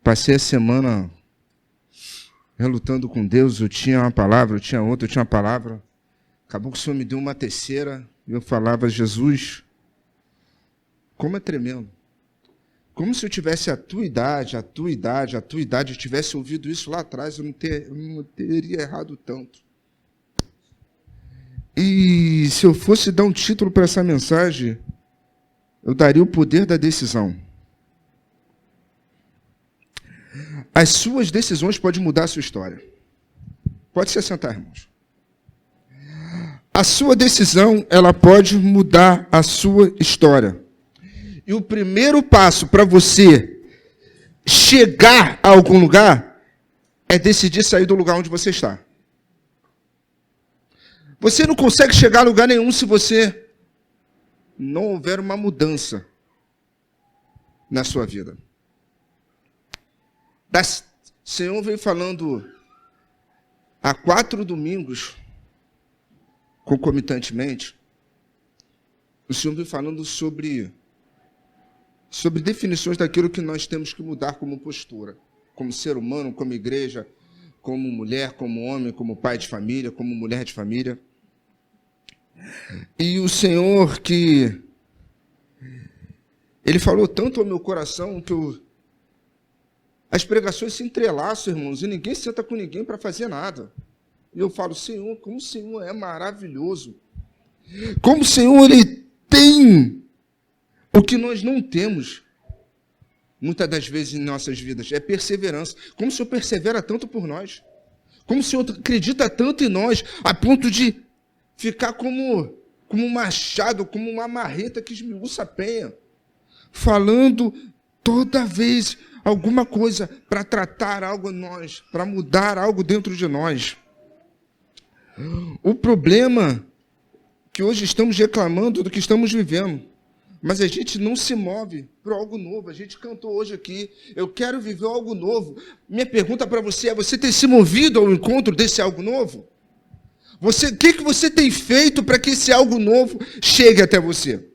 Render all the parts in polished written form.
Passei a semana relutando com Deus. Eu tinha uma palavra, eu tinha outra, eu tinha uma palavra. Acabou que o Senhor me deu uma terceira. E eu falava, Jesus, como é tremendo. Como se eu tivesse a tua idade, eu tivesse ouvido isso lá atrás, eu não teria errado tanto. E se eu fosse dar um título para essa mensagem, eu daria o poder da decisão. As suas decisões podem mudar a sua história. Pode se assentar, irmãos. A sua decisão, ela pode mudar a sua história. E o primeiro passo para você chegar a algum lugar é decidir sair do lugar onde você está. Você não consegue chegar a lugar nenhum se você não houver uma mudança na sua vida. O Senhor veio falando há 4 domingos, concomitantemente, o Senhor veio falando sobre definições daquilo que nós temos que mudar como postura, como ser humano, como igreja, como mulher, como homem, como pai de família, como mulher de família. E o Senhor Ele falou tanto ao meu coração que as pregações se entrelaçam, irmãos, e ninguém senta com ninguém para fazer nada. E eu falo, Senhor, como o Senhor é maravilhoso. Como o Senhor, Ele tem o que nós não temos, muitas das vezes em nossas vidas, é perseverança. Como o Senhor persevera tanto por nós. Como o Senhor acredita tanto em nós, a ponto de ficar como um machado, como uma marreta que esmiuça a penha, falando toda vez alguma coisa para tratar algo em nós, para mudar algo dentro de nós. O problema é que hoje estamos reclamando do que estamos vivendo, mas a gente não se move para algo novo. A gente cantou hoje aqui, eu quero viver algo novo. Minha pergunta para você é, você tem se movido ao encontro desse algo novo? O que você tem feito para que esse algo novo chegue até você?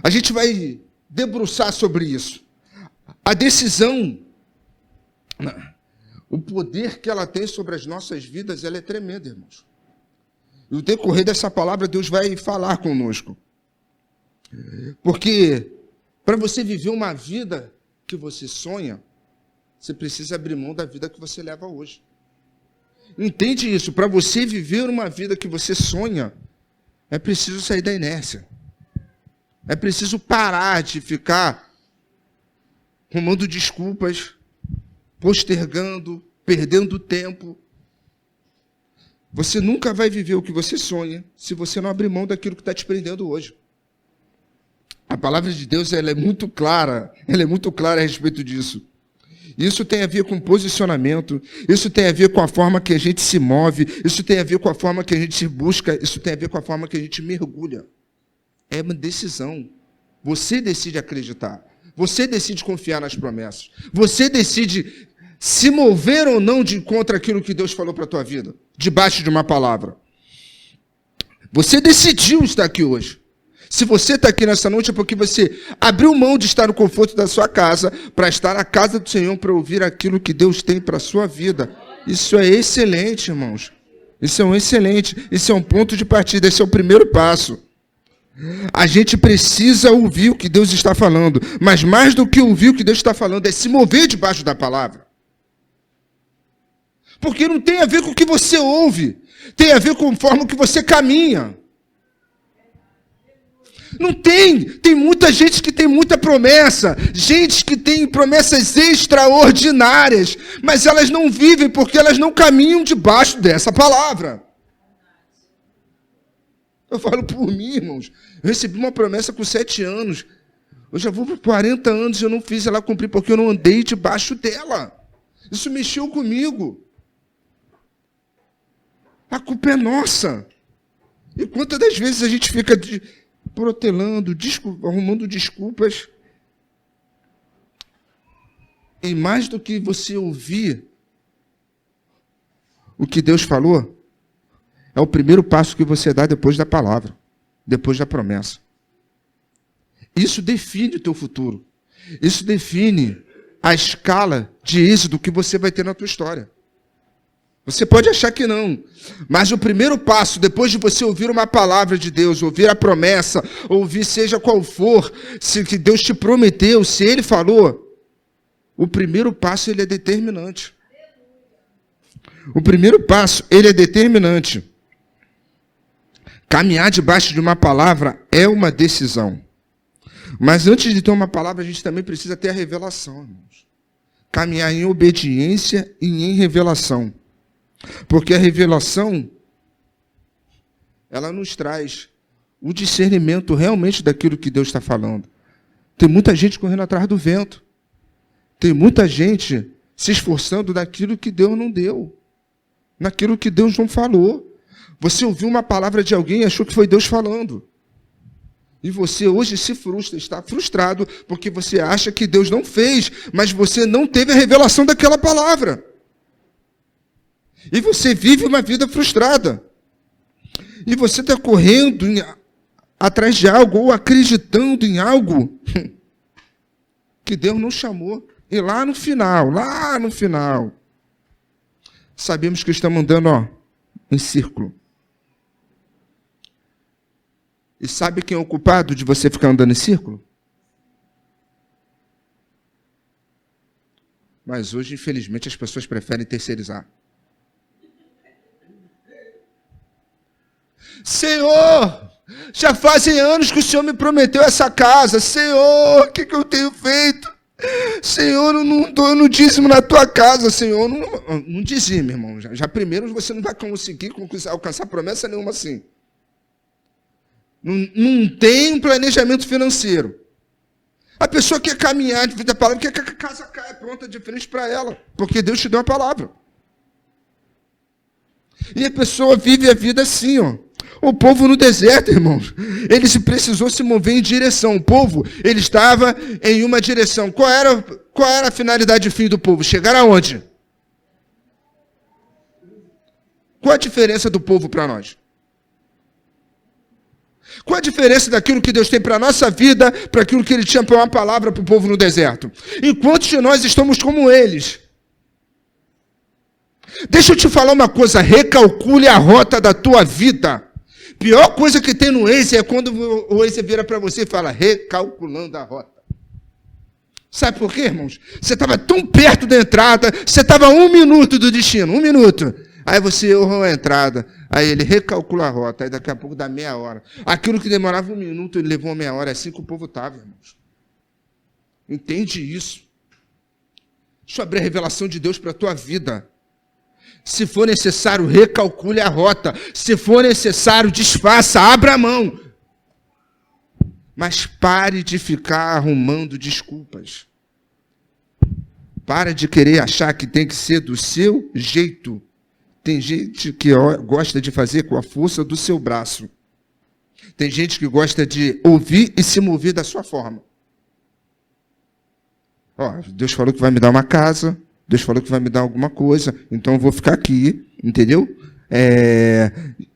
A gente vai debruçar sobre isso. A decisão, o poder que ela tem sobre as nossas vidas, ela é tremenda, irmãos. E no decorrer dessa palavra, Deus vai falar conosco. Porque para você viver uma vida que você sonha, você precisa abrir mão da vida que você leva hoje. Entende isso? Para você viver uma vida que você sonha, é preciso sair da inércia. É preciso parar de ficar arrumando desculpas, postergando, perdendo tempo. Você nunca vai viver o que você sonha se você não abrir mão daquilo que está te prendendo hoje. A palavra de Deus ela é muito clara a respeito disso. Isso tem a ver com posicionamento, isso tem a ver com a forma que a gente se move, isso tem a ver com a forma que a gente busca, isso tem a ver com a forma que a gente mergulha. É uma decisão. Você decide acreditar, você decide confiar nas promessas, você decide se mover ou não de contra aquilo que Deus falou para a tua vida, debaixo de uma palavra. Você decidiu estar aqui hoje. Se você está aqui nessa noite é porque você abriu mão de estar no conforto da sua casa para estar na casa do Senhor, para ouvir aquilo que Deus tem para a sua vida. Isso é excelente, irmãos. Isso é um ponto de partida, esse é o primeiro passo. A gente precisa ouvir o que Deus está falando, mas mais do que ouvir o que Deus está falando, é se mover debaixo da palavra. Porque não tem a ver com o que você ouve, tem a ver com a forma que você caminha. Não tem muita gente que tem muita promessa, gente que tem promessas extraordinárias, mas elas não vivem porque elas não caminham debaixo dessa palavra. Eu falo por mim, irmãos, eu recebi uma promessa com 7 anos, eu já vou por 40 anos e eu não fiz ela cumprir porque eu não andei debaixo dela. Isso mexeu comigo. A culpa é nossa. E quantas das vezes a gente fica protelando, arrumando desculpas. E mais do que você ouvir o que Deus falou, é o primeiro passo que você dá depois da palavra, depois da promessa. Isso define o teu futuro. Isso define a escala de êxito que você vai ter na tua história. Você pode achar que não, mas o primeiro passo, depois de você ouvir uma palavra de Deus, ouvir a promessa, ouvir seja qual for, se que Deus te prometeu, se Ele falou, o primeiro passo ele é determinante. O primeiro passo ele é determinante. Caminhar debaixo de uma palavra é uma decisão. Mas antes de ter uma palavra, a gente também precisa ter a revelação, irmãos. Caminhar em obediência e em revelação. Porque a revelação, ela nos traz o discernimento realmente daquilo que Deus está falando. Tem muita gente correndo atrás do vento. Tem muita gente se esforçando naquilo que Deus não deu. Naquilo que Deus não falou. Você ouviu uma palavra de alguém e achou que foi Deus falando. E você hoje se frustra, está frustrado, porque você acha que Deus não fez, mas você não teve a revelação daquela palavra. E você vive uma vida frustrada. E você está correndo atrás de algo, ou acreditando em algo que Deus não chamou. E lá no final, sabemos que estamos andando em círculo. E sabe quem é o culpado de você ficar andando em círculo? Mas hoje, infelizmente, as pessoas preferem terceirizar. Senhor, já fazem anos que o Senhor me prometeu essa casa. Senhor, o que eu tenho feito? Senhor, eu não estou no dízimo na tua casa, Senhor. Não dizime, irmão. Já primeiro você não vai conseguir alcançar promessa nenhuma assim. Não tem um planejamento financeiro. A pessoa quer caminhar de vida a palavra, quer que a casa caia pronta de frente para ela, porque Deus te deu a palavra. E a pessoa vive a vida assim, ó. O povo no deserto, irmãos, ele precisou se mover em direção. O povo, ele estava em uma direção. Qual era a finalidade de fim do povo? Chegar aonde? Qual a diferença do povo para nós? Qual a diferença daquilo que Deus tem para a nossa vida, para aquilo que Ele tinha para uma palavra para o povo no deserto? Enquanto de nós estamos como eles. Deixa eu te falar uma coisa, recalcule a rota da tua vida. Pior coisa que tem no Waze é quando o Waze vira para você e fala, recalculando a rota. Sabe por quê, irmãos? Você estava tão perto da entrada, você estava a 1 minuto do destino, 1 minuto. Aí você errou a entrada, aí ele recalcula a rota, aí daqui a pouco dá meia hora. Aquilo que demorava 1 minuto, ele levou meia hora, é assim que o povo estava, irmãos. Entende isso? Deixa eu abrir a revelação de Deus para a tua vida. Se for necessário, recalcule a rota. Se for necessário, desfaça, abra a mão. Mas pare de ficar arrumando desculpas. Para de querer achar que tem que ser do seu jeito. Tem gente que gosta de fazer com a força do seu braço. Tem gente que gosta de ouvir e se mover da sua forma. Deus falou que vai me dar uma casa. Deus falou que vai me dar alguma coisa, então eu vou ficar aqui, entendeu?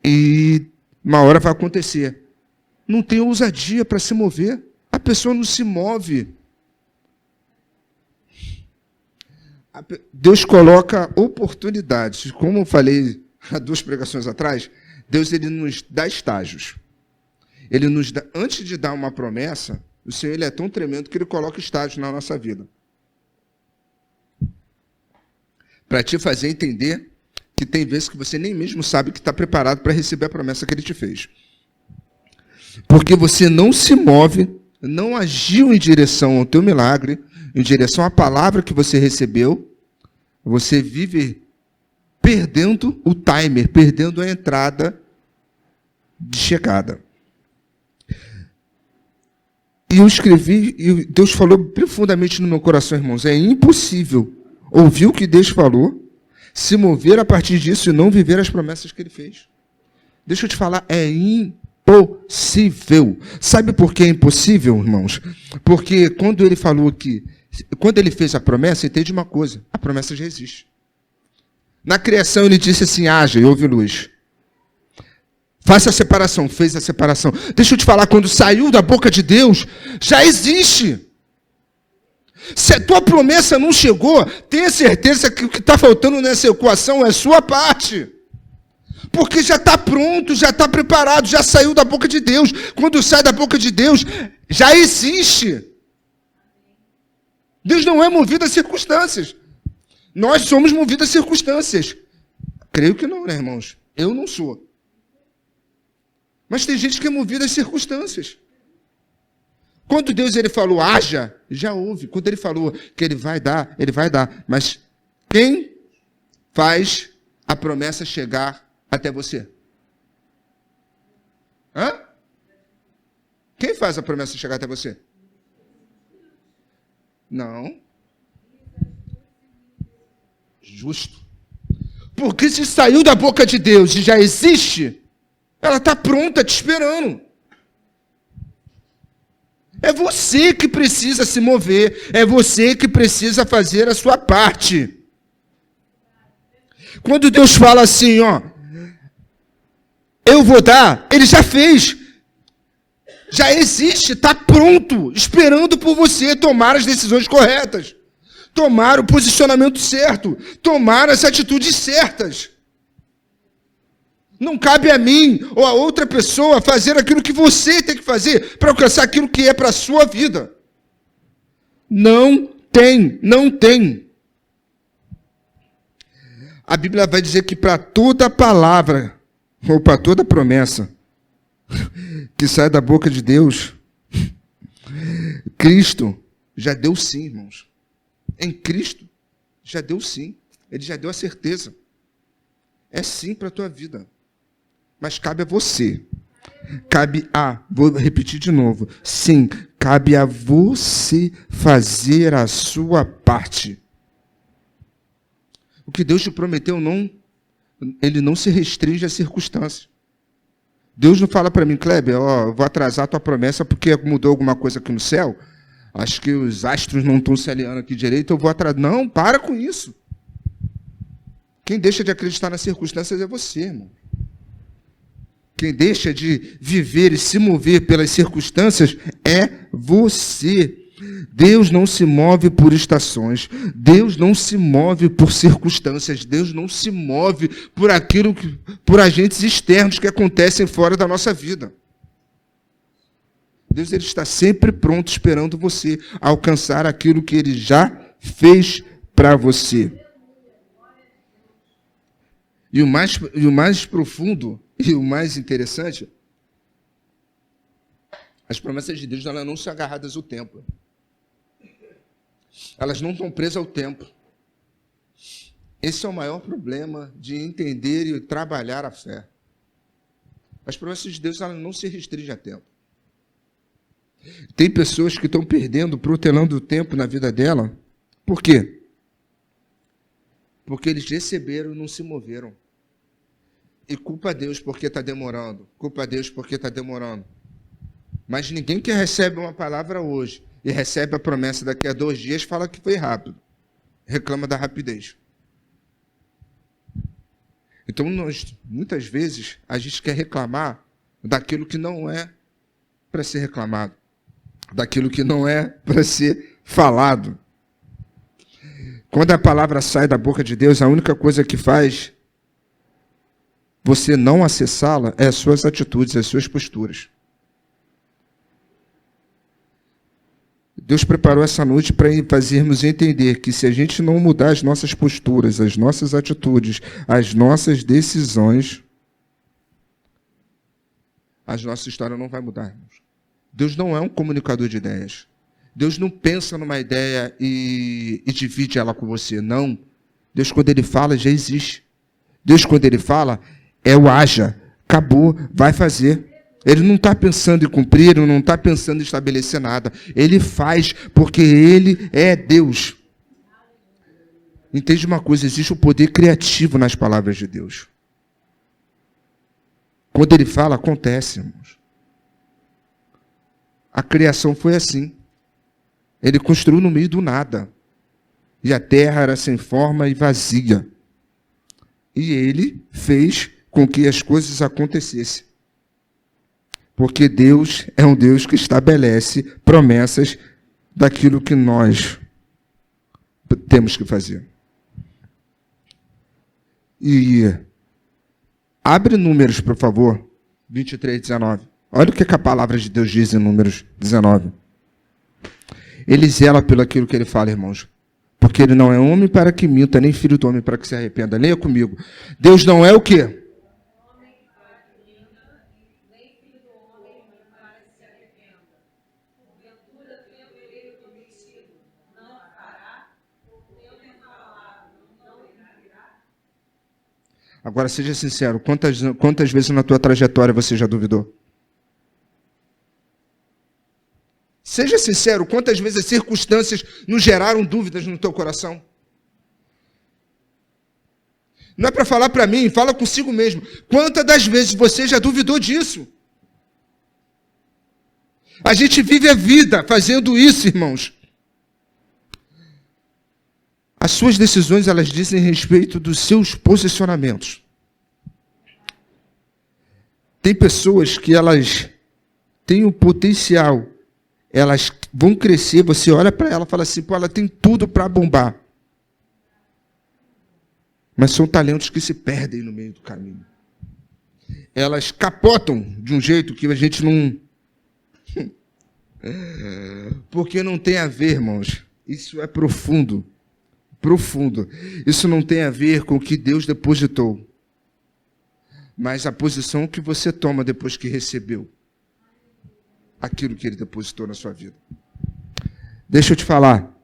E uma hora vai acontecer. Não tem ousadia para se mover. A pessoa não se move. Deus coloca oportunidades. Como eu falei há 2 pregações atrás, Deus ele nos dá estágios. Ele nos dá, antes de dar uma promessa, o Senhor ele é tão tremendo que Ele coloca estágios na nossa vida. Para te fazer entender que tem vezes que você nem mesmo sabe que está preparado para receber a promessa que Ele te fez. Porque você não se move, não agiu em direção ao teu milagre, em direção à palavra que você recebeu, você vive perdendo o timer, perdendo a entrada de chegada. E eu escrevi, e Deus falou profundamente no meu coração, irmãos, é impossível ouvir o que Deus falou, se mover a partir disso e não viver as promessas que Ele fez. Deixa eu te falar, é impossível. Sabe por que é impossível, irmãos? Porque quando Ele falou que, quando Ele fez a promessa, entende uma coisa, a promessa já existe. Na criação Ele disse assim, haja e houve luz. Faça a separação, fez a separação. Deixa eu te falar, quando saiu da boca de Deus, já existe. Se a tua promessa não chegou, tenha certeza que o que está faltando nessa equação é a sua parte. Porque já está pronto, já está preparado, já saiu da boca de Deus. Quando sai da boca de Deus, já existe. Deus não é movido a circunstâncias. Nós somos movidos a circunstâncias. Creio que não, né, irmãos? Eu não sou. Mas tem gente que é movida às circunstâncias. Quando Deus ele falou, haja, já houve. Quando ele falou que ele vai dar, ele vai dar. Mas quem faz a promessa chegar até você? Hã? Quem faz a promessa chegar até você? Não. Justo. Porque se saiu da boca de Deus e já existe, ela está pronta, te esperando. É você que precisa se mover, é você que precisa fazer a sua parte. Quando Deus fala assim, ó, eu vou dar, ele já fez. Já existe, está pronto, esperando por você tomar as decisões corretas, tomar o posicionamento certo, tomar as atitudes certas. Não cabe a mim ou a outra pessoa fazer aquilo que você tem que fazer para alcançar aquilo que é para a sua vida. Não tem, não tem. A Bíblia vai dizer que para toda palavra, ou para toda promessa, que sai da boca de Deus, Cristo já deu sim, irmãos. Em Cristo, já deu sim. Ele já deu a certeza. É sim para a tua vida. Mas cabe a você. Vou repetir de novo. Sim, cabe a você fazer a sua parte. O que Deus te prometeu, ele não se restringe às circunstâncias. Deus não fala para mim, Kleber, eu vou atrasar a tua promessa porque mudou alguma coisa aqui no céu. Acho que os astros não estão se alinhando aqui direito, eu vou atrasar. Não, para com isso. Quem deixa de acreditar nas circunstâncias é você, irmão. Quem deixa de viver e se mover pelas circunstâncias é você. Deus não se move por estações. Deus não se move por circunstâncias. Deus não se move por agentes externos que acontecem fora da nossa vida. Deus ele está sempre pronto, esperando você alcançar aquilo que Ele já fez para você. E o mais profundo e o mais interessante, as promessas de Deus elas não são agarradas ao tempo. Elas não estão presas ao tempo. Esse é o maior problema de entender e trabalhar a fé. As promessas de Deus elas não se restringem a tempo. Tem pessoas que estão perdendo, protelando o tempo na vida dela. Por quê? Porque eles receberam e não se moveram. E culpa a Deus porque está demorando. Culpa a Deus porque está demorando. Mas ninguém que recebe uma palavra hoje e recebe a promessa daqui a 2 dias fala que foi rápido. Reclama da rapidez. Então, muitas vezes, a gente quer reclamar daquilo que não é para ser reclamado. Daquilo que não é para ser falado. Quando a palavra sai da boca de Deus, a única coisa que faz você não acessá-la é as suas atitudes, as suas posturas. Deus preparou essa noite para fazermos entender que se a gente não mudar as nossas posturas, as nossas atitudes, as nossas decisões, a nossa história não vai mudar, irmãos. Deus não é um comunicador de ideias. Deus não pensa numa ideia e divide ela com você. Não. Deus, quando Ele fala, já existe. Deus, quando Ele fala, é o haja. Acabou, vai fazer. Ele não está pensando em cumprir, ele não está pensando em estabelecer nada. Ele faz porque Ele é Deus. Entende uma coisa, existe o poder criativo nas palavras de Deus. Quando Ele fala, acontece, irmãos. A criação foi assim. Ele construiu no meio do nada. E a terra era sem forma e vazia. E Ele fez com que as coisas acontecessem. Porque Deus é um Deus que estabelece promessas daquilo que nós temos que fazer. E abre Números, por favor, 23, 19. Olha o que a palavra de Deus diz em Números 19. Ele zela pelo aquilo que ele fala, irmãos. Porque ele não é homem para que minta, nem filho do homem para que se arrependa. Leia comigo. Deus não é o quê? Agora, seja sincero, quantas vezes na tua trajetória você já duvidou? Seja sincero, quantas vezes as circunstâncias nos geraram dúvidas no teu coração? Não é para falar para mim, fala consigo mesmo. Quantas das vezes você já duvidou disso? A gente vive a vida fazendo isso, irmãos. As suas decisões, elas dizem respeito dos seus posicionamentos. Tem pessoas que elas têm o potencial, elas vão crescer, você olha para ela e fala assim, pô, ela tem tudo para bombar. Mas são talentos que se perdem no meio do caminho. Elas capotam de um jeito que a gente não... Porque não tem a ver, irmãos. Isso é profundo. Profundo. Isso não tem a ver com o que Deus depositou, mas a posição que você toma depois que recebeu aquilo que Ele depositou na sua vida. Deixa eu te falar.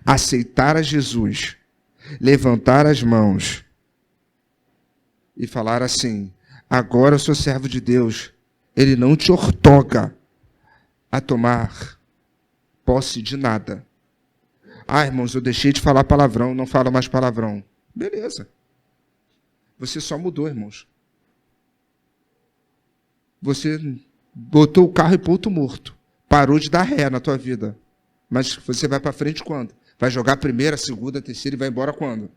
Aceitar a Jesus, levantar as mãos e falar assim, agora eu sou servo de Deus, Ele não te ortoga a tomar posse de nada. Ah, irmãos, eu deixei de falar palavrão, não falo mais palavrão. Beleza. Você só mudou, irmãos. Você botou o carro em ponto morto. Parou de dar ré na tua vida. Mas você vai para frente quando? Vai jogar a primeira, a segunda, a terceira e vai embora quando?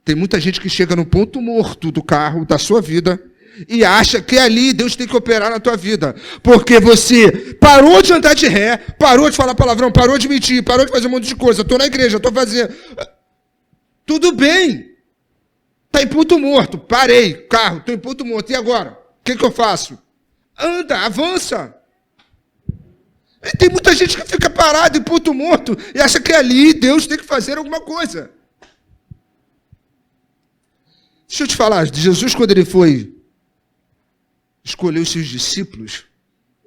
Tem muita gente que chega no ponto morto do carro, da sua vida, e acha que ali Deus tem que operar na tua vida. Porque você parou de andar de ré, parou de falar palavrão, parou de mentir, parou de fazer um monte de coisa. Estou na igreja, estou fazendo... Tudo bem. Está em ponto morto. Parei, carro, estou em ponto morto. E agora? O que eu faço? Anda, avança. E tem muita gente que fica parada em ponto morto e acha que ali Deus tem que fazer alguma coisa. Deixa eu te falar, Jesus, quando ele escolheu os seus discípulos,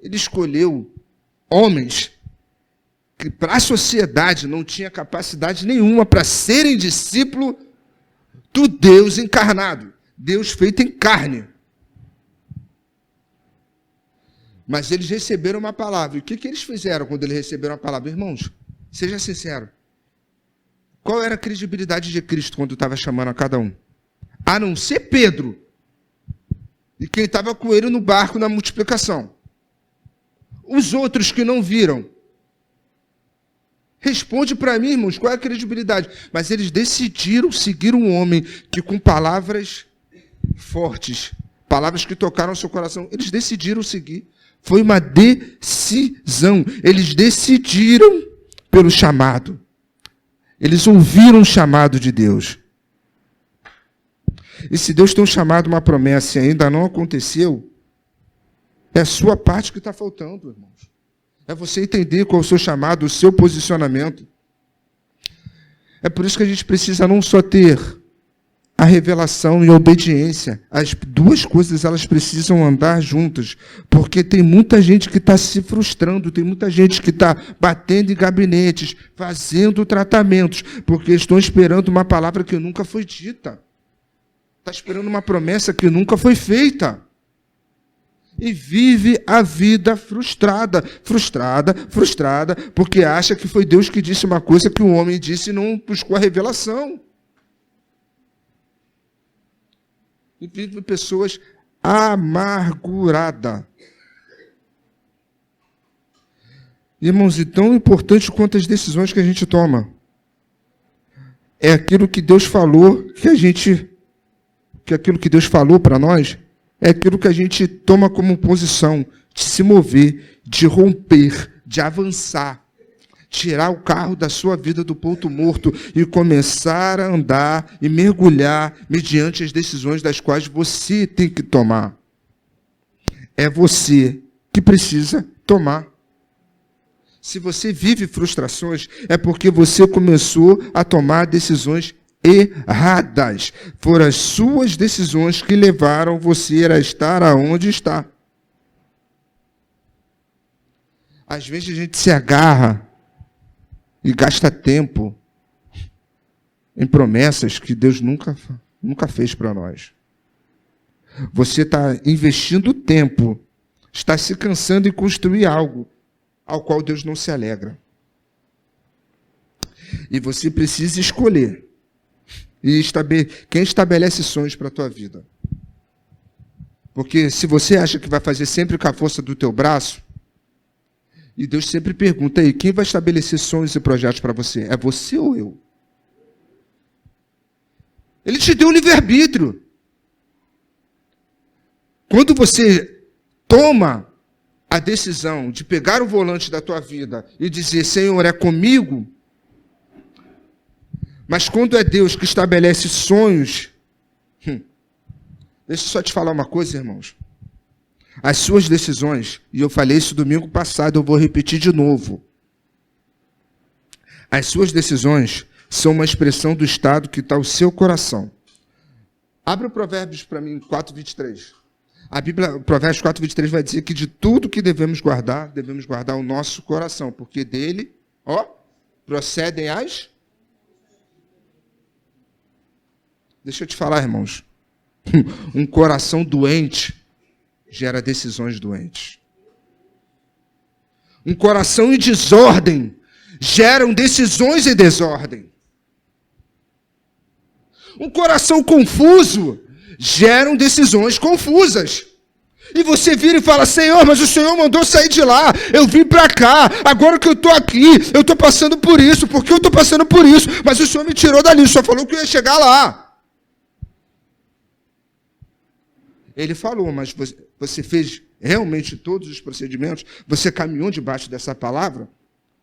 ele escolheu homens que para a sociedade não tinha capacidade nenhuma para serem discípulo do Deus encarnado, Deus feito em carne. Mas eles receberam uma palavra. E o que eles fizeram quando eles receberam a palavra? Irmãos, seja sincero. Qual era a credibilidade de Cristo quando estava chamando a cada um? A não ser Pedro. E quem estava com ele no barco na multiplicação. Os outros que não viram. Responde para mim, irmãos, qual é a credibilidade? Mas eles decidiram seguir um homem que com palavras fortes, palavras que tocaram o seu coração, eles decidiram seguir. Foi uma decisão. Eles decidiram pelo chamado. Eles ouviram o chamado de Deus. E se Deus tem um chamado, uma promessa e ainda não aconteceu, é a sua parte que está faltando, irmãos. É você entender qual é o seu chamado, o seu posicionamento. É por isso que a gente precisa não só ter a revelação e a obediência. As duas coisas, elas precisam andar juntas. Porque tem muita gente que está se frustrando, tem muita gente que está batendo em gabinetes, fazendo tratamentos, porque estão esperando uma palavra que nunca foi dita. Está esperando uma promessa que nunca foi feita. E vive a vida frustrada, porque acha que foi Deus que disse uma coisa que o homem disse e não buscou a revelação. E vive pessoas amarguradas. Irmãos, e tão importante quanto as decisões que a gente toma. É aquilo que Deus falou, que aquilo que Deus falou para nós, é aquilo que a gente toma como posição de se mover, de romper, de avançar, tirar o carro da sua vida do ponto morto e começar a andar e mergulhar mediante as decisões das quais você tem que tomar. É você que precisa tomar. Se você vive frustrações, é porque você começou a tomar decisões erradas. Foram as suas decisões que levaram você a estar aonde está. Às vezes a gente se agarra e gasta tempo em promessas que Deus nunca fez para nós. Você está investindo tempo, está se cansando em construir algo ao qual Deus não se alegra. E você precisa escolher. E quem estabelece sonhos para a tua vida. Porque se você acha que vai fazer sempre com a força do teu braço, e Deus sempre pergunta aí, quem vai estabelecer sonhos e projetos para você? É você ou eu? Ele te deu o livre-arbítrio. Quando você toma a decisão de pegar o volante da tua vida e dizer, Senhor, é comigo, mas quando é Deus que estabelece sonhos, deixa eu só te falar uma coisa, irmãos. As suas decisões, e eu falei isso domingo passado, eu vou repetir de novo. As suas decisões são uma expressão do estado que está o seu coração. Abre o Provérbios para mim, 4:23. A Bíblia, Provérbios 4:23 vai dizer que de tudo que devemos guardar o nosso coração, porque dele, procedem as... Deixa eu te falar, irmãos. Um coração doente gera decisões doentes. Um coração em desordem geram decisões em desordem. Um coração confuso geram decisões confusas. E você vira e fala, Senhor, mas o Senhor mandou sair de lá, eu vim para cá, agora que eu estou aqui, eu estou passando por isso, porque eu estou passando por isso, mas o Senhor me tirou dali, só falou que eu ia chegar lá. Ele falou, mas você fez realmente todos os procedimentos? Você caminhou debaixo dessa palavra?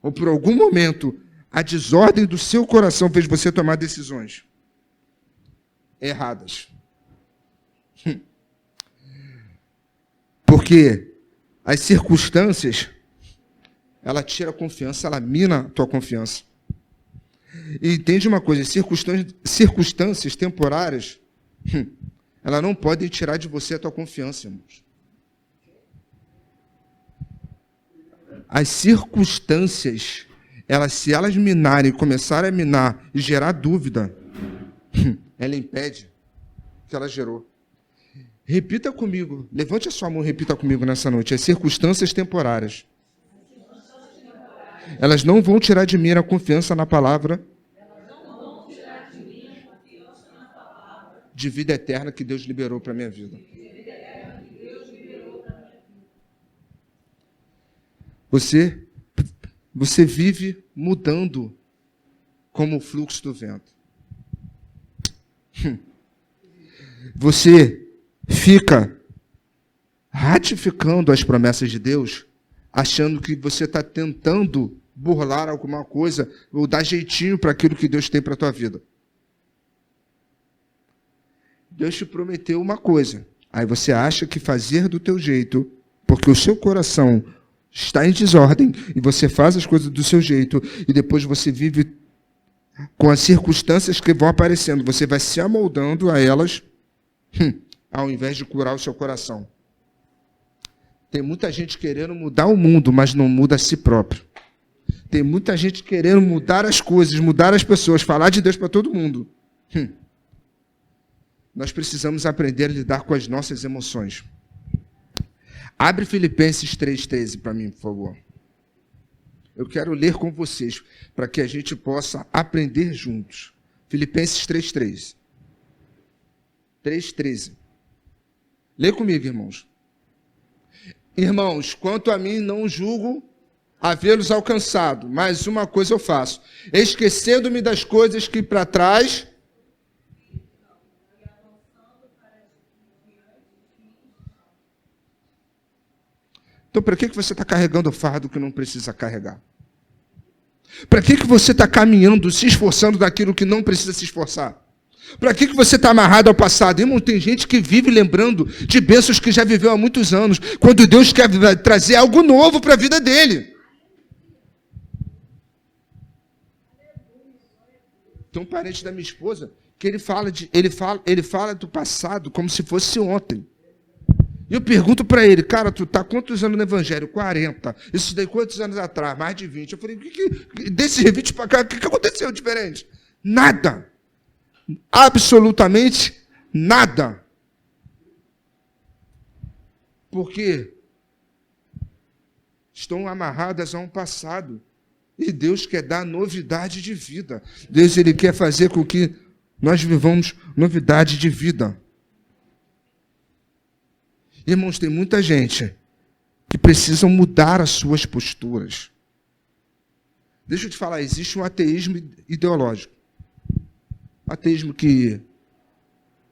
Ou por algum momento, a desordem do seu coração fez você tomar decisões erradas? Porque as circunstâncias, ela tira a confiança, ela mina a tua confiança. E entende uma coisa, circunstâncias temporárias, elas não podem tirar de você a tua confiança, irmãos. As circunstâncias, se elas minarem, começarem a minar e gerar dúvida, ela impede o que ela gerou. Repita comigo, levante a sua mão e repita comigo nessa noite. As circunstâncias temporárias, elas não vão tirar de mim a confiança na palavra de vida eterna que Deus liberou para a minha vida. Você vive mudando como o fluxo do vento. Você fica ratificando as promessas de Deus, achando que você está tentando burlar alguma coisa ou dar jeitinho para aquilo que Deus tem para a tua vida. Deus te prometeu uma coisa. Aí você acha que fazer do teu jeito, porque o seu coração está em desordem, e você faz as coisas do seu jeito, e depois você vive com as circunstâncias que vão aparecendo. Você vai se amoldando a elas, ao invés de curar o seu coração. Tem muita gente querendo mudar o mundo, mas não muda a si próprio. Tem muita gente querendo mudar as coisas, mudar as pessoas, falar de Deus para todo mundo. Nós precisamos aprender a lidar com as nossas emoções. Abre Filipenses 3:13 para mim, por favor. Eu quero ler com vocês, para que a gente possa aprender juntos. Filipenses 3:13. 3:13. Lê comigo, irmãos. Irmãos, quanto a mim, não julgo havê-los alcançado, mas uma coisa eu faço, esquecendo-me das coisas que para trás... Então, para que você está carregando o fardo que não precisa carregar? Para que você está caminhando, se esforçando daquilo que não precisa se esforçar? Para que você está amarrado ao passado? Irmão, tem gente que vive lembrando de bênçãos que já viveu há muitos anos, quando Deus quer trazer algo novo para a vida dele. Tem um parente da minha esposa que ele fala do passado como se fosse ontem. E eu pergunto para ele, cara, tu tá quantos anos no evangelho? 40. Isso daí quantos anos atrás? Mais de 20. Eu falei, desses 20 para cá, o que aconteceu diferente? Nada. Absolutamente nada. Porque estão amarradas a um passado. E Deus quer dar novidade de vida. Deus, Ele quer fazer com que nós vivamos novidade de vida. Irmãos, tem muita gente que precisa mudar as suas posturas. Deixa eu te falar, existe um ateísmo ideológico. Ateísmo que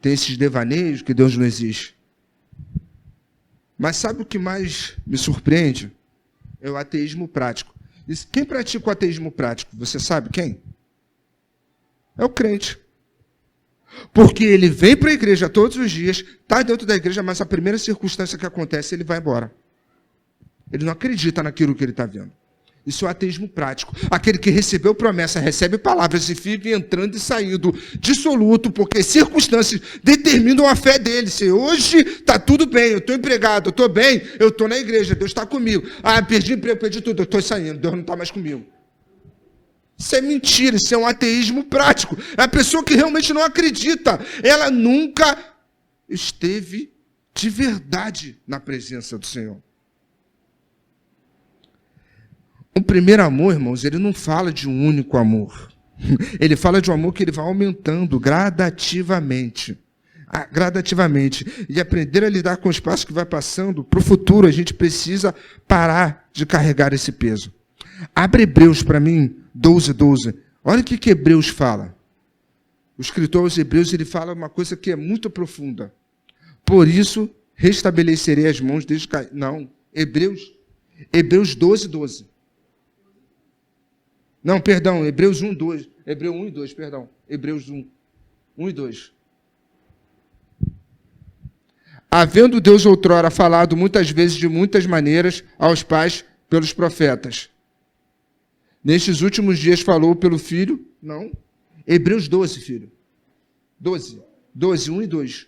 tem esses devaneios, que Deus não existe. Mas sabe o que mais me surpreende? É o ateísmo prático. Quem pratica o ateísmo prático? Você sabe quem? É o crente. Porque ele vem para a igreja todos os dias, está dentro da igreja, mas a primeira circunstância que acontece, ele vai embora. Ele não acredita naquilo que ele está vendo. Isso é o ateísmo prático. Aquele que recebeu promessa, recebe palavras e vive entrando e saindo dissoluto, porque circunstâncias determinam a fé dele. Se hoje está tudo bem, eu estou empregado, eu estou bem, eu estou na igreja, Deus está comigo. Ah, perdi emprego, perdi tudo, eu estou saindo, Deus não está mais comigo. Isso é mentira, isso é um ateísmo prático. É a pessoa que realmente não acredita. Ela nunca esteve de verdade na presença do Senhor. O primeiro amor, irmãos, ele não fala de um único amor. Ele fala de um amor que ele vai aumentando gradativamente. Gradativamente. E aprender a lidar com o espaço que vai passando, para o futuro a gente precisa parar de carregar esse peso. Abre Hebreus para mim, 12. Olha o que Hebreus fala. O escritor aos Hebreus, ele fala uma coisa que é muito profunda. Por isso, restabelecerei as mãos desde que... Não, Hebreus 12. Não, perdão, Hebreus 1, 2. Hebreus 1 e 2, perdão. Hebreus 1 e 2. Havendo Deus outrora falado muitas vezes de muitas maneiras aos pais pelos profetas. Nestes últimos dias falou pelo Filho, não. Hebreus 12, filho. 12, 1 e 2.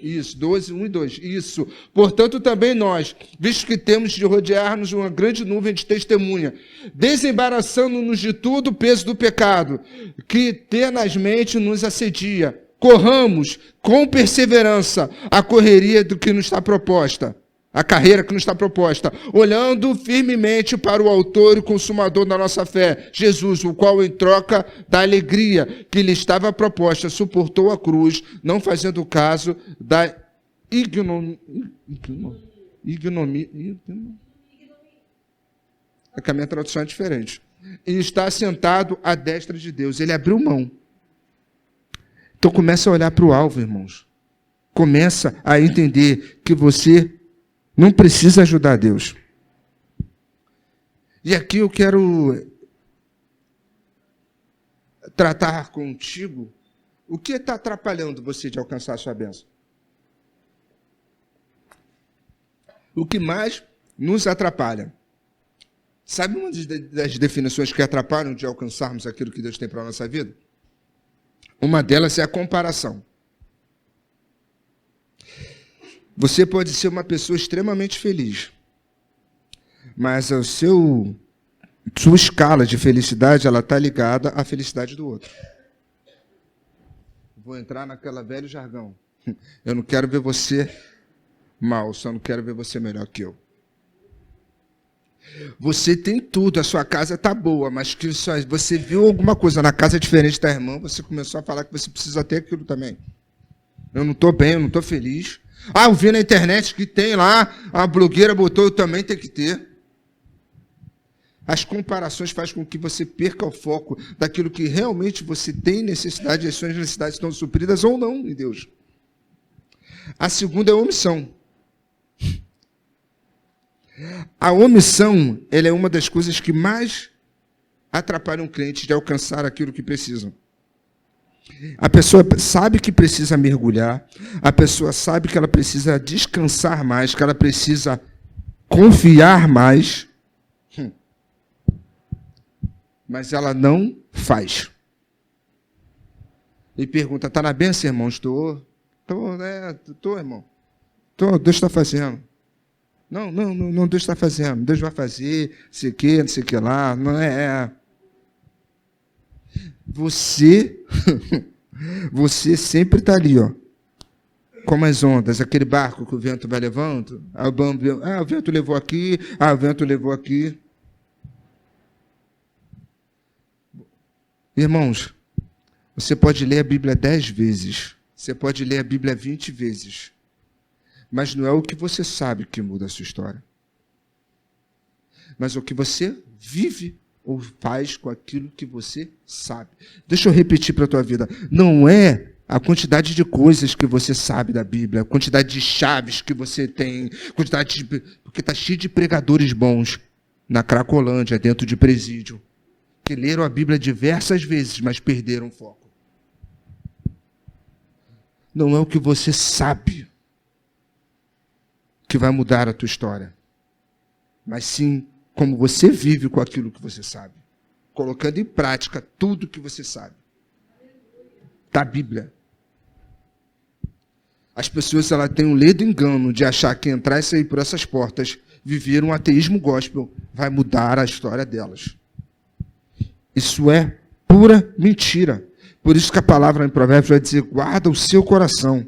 Isso, 12, 1 e 2. Isso. Portanto, também nós, visto que temos de rodear-nos uma grande nuvem de testemunha, desembaraçando-nos de todo o peso do pecado, que tenazmente nos assedia, corramos com perseverança a correria do que nos está proposta, a carreira que nos está proposta, olhando firmemente para o autor e consumador da nossa fé, Jesus, o qual, em troca da alegria que lhe estava proposta, suportou a cruz, não fazendo caso da ignomia. É que a minha tradução é diferente. E está sentado à destra de Deus. Ele abriu mão. Então começa a olhar para o alvo, irmãos. Começa a entender que você não precisa ajudar Deus. E aqui eu quero tratar contigo o que está atrapalhando você de alcançar a sua bênção. O que mais nos atrapalha. Sabe uma das definições que atrapalham de alcançarmos aquilo que Deus tem para a nossa vida? Uma delas é a comparação. Você pode ser uma pessoa extremamente feliz, mas sua escala de felicidade, ela está ligada à felicidade do outro. Vou entrar naquela velho jargão. Eu não quero ver você mal, só não quero ver você melhor que eu. Você tem tudo, a sua casa está boa, mas que você viu alguma coisa na casa diferente da irmã, você começou a falar que você precisa ter aquilo também. Eu não estou bem, eu não estou feliz. Ah, eu vi na internet que tem lá, a blogueira botou, eu também tenho que ter. As comparações fazem com que você perca o foco daquilo que realmente você tem necessidade, as suas necessidades estão supridas ou não em Deus. A segunda é a omissão. A omissão, ela é uma das coisas que mais atrapalham um crente de alcançar aquilo que precisam. A pessoa sabe que precisa mergulhar, a pessoa sabe que ela precisa descansar mais, que ela precisa confiar mais, mas ela não faz. E pergunta, está na bênção, irmão? Estou, irmão. Deus está fazendo. Não, Deus está fazendo. Deus vai fazer, não sei o que lá. Não é. Você sempre está ali, ó, como as ondas, aquele barco que o vento vai levando. O vento levou aqui, o vento levou aqui. Irmãos, você pode ler a Bíblia 10 vezes, você pode ler a Bíblia 20 vezes, mas não é o que você sabe que muda a sua história, mas o que você vive ou faz com aquilo que você sabe. Deixa eu repetir para a tua vida. Não é a quantidade de coisas que você sabe da Bíblia, a quantidade de chaves que você tem, porque está cheio de pregadores bons na Cracolândia, dentro de presídio, que leram a Bíblia diversas vezes, mas perderam o foco. Não é o que você sabe que vai mudar a tua história, mas sim como você vive com aquilo que você sabe, colocando em prática tudo que você sabe da Bíblia. As pessoas têm um ledo engano de achar que entrar e sair por essas portas, viver um ateísmo gospel, vai mudar a história delas. Isso é pura mentira. Por isso que a palavra em Provérbios vai dizer, guarda o seu coração.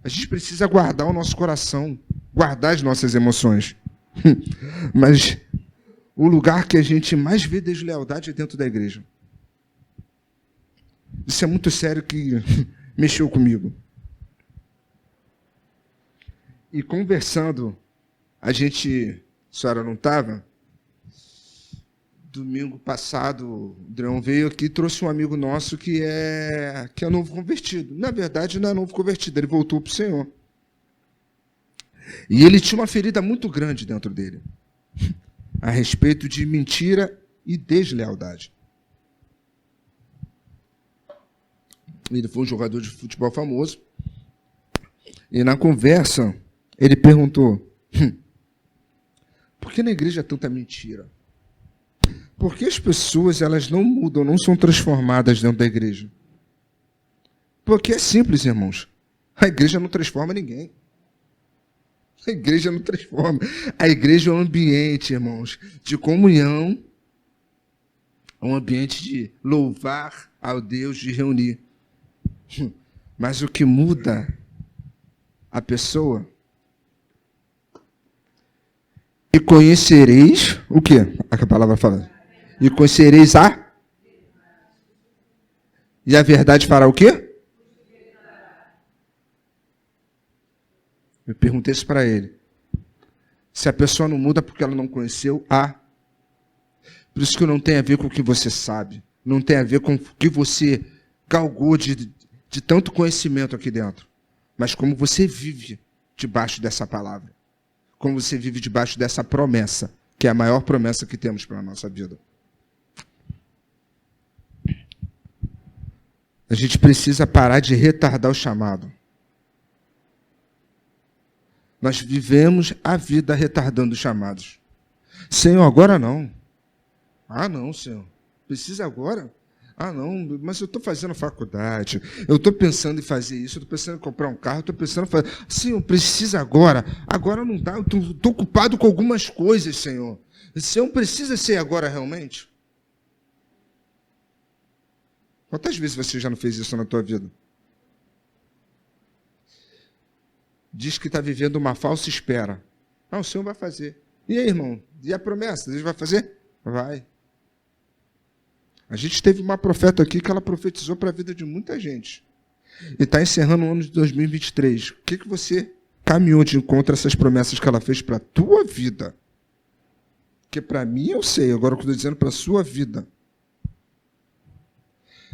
A gente precisa guardar o nosso coração, guardar as nossas emoções. Mas o lugar que a gente mais vê deslealdade é dentro da igreja. Isso é muito sério, que mexeu comigo. E conversando, a senhora não estava? Domingo passado, o Adrião veio aqui e trouxe um amigo nosso que é novo convertido. Na verdade, não é novo convertido, ele voltou para o Senhor. E ele tinha uma ferida muito grande dentro dele, a respeito de mentira e deslealdade. Ele foi um jogador de futebol famoso. E na conversa, ele perguntou, por que na igreja é tanta mentira? Por que as pessoas elas não mudam, não são transformadas dentro da igreja? Porque é simples, irmãos. A igreja não transforma ninguém. A igreja não transforma. A igreja é um ambiente, irmãos, de comunhão, um ambiente de louvar ao Deus, de reunir. Mas o que muda a pessoa? E conhecereis o quê? A palavra fala. E conhecereis a? E a verdade fará o quê? Eu perguntei isso para ele. Se a pessoa não muda porque ela não conheceu a. Por isso que não tem a ver com o que você sabe. Não tem a ver com o que você galgou de tanto conhecimento aqui dentro. Mas como você vive debaixo dessa palavra. Como você vive debaixo dessa promessa, que é a maior promessa que temos para a nossa vida. A gente precisa parar de retardar o chamado. Nós vivemos a vida retardando os chamados. Senhor, agora não. Ah, não, Senhor. Precisa agora? Ah, não, mas eu estou fazendo faculdade, eu estou pensando em fazer isso, eu estou pensando em comprar um carro, eu estou pensando em fazer... Senhor, precisa agora? Agora não dá, eu estou ocupado com algumas coisas, Senhor. Senhor, precisa ser agora realmente? Quantas vezes você já não fez isso na tua vida? Diz que está vivendo uma falsa espera. Não, o Senhor vai fazer. E aí, irmão? E a promessa? Deus vai fazer? Vai. A gente teve uma profeta aqui que ela profetizou para a vida de muita gente. E está encerrando o ano de 2023. O que você caminhou de encontro a essas promessas que ela fez para a tua vida? Porque para mim eu sei, agora eu estou dizendo para a sua vida.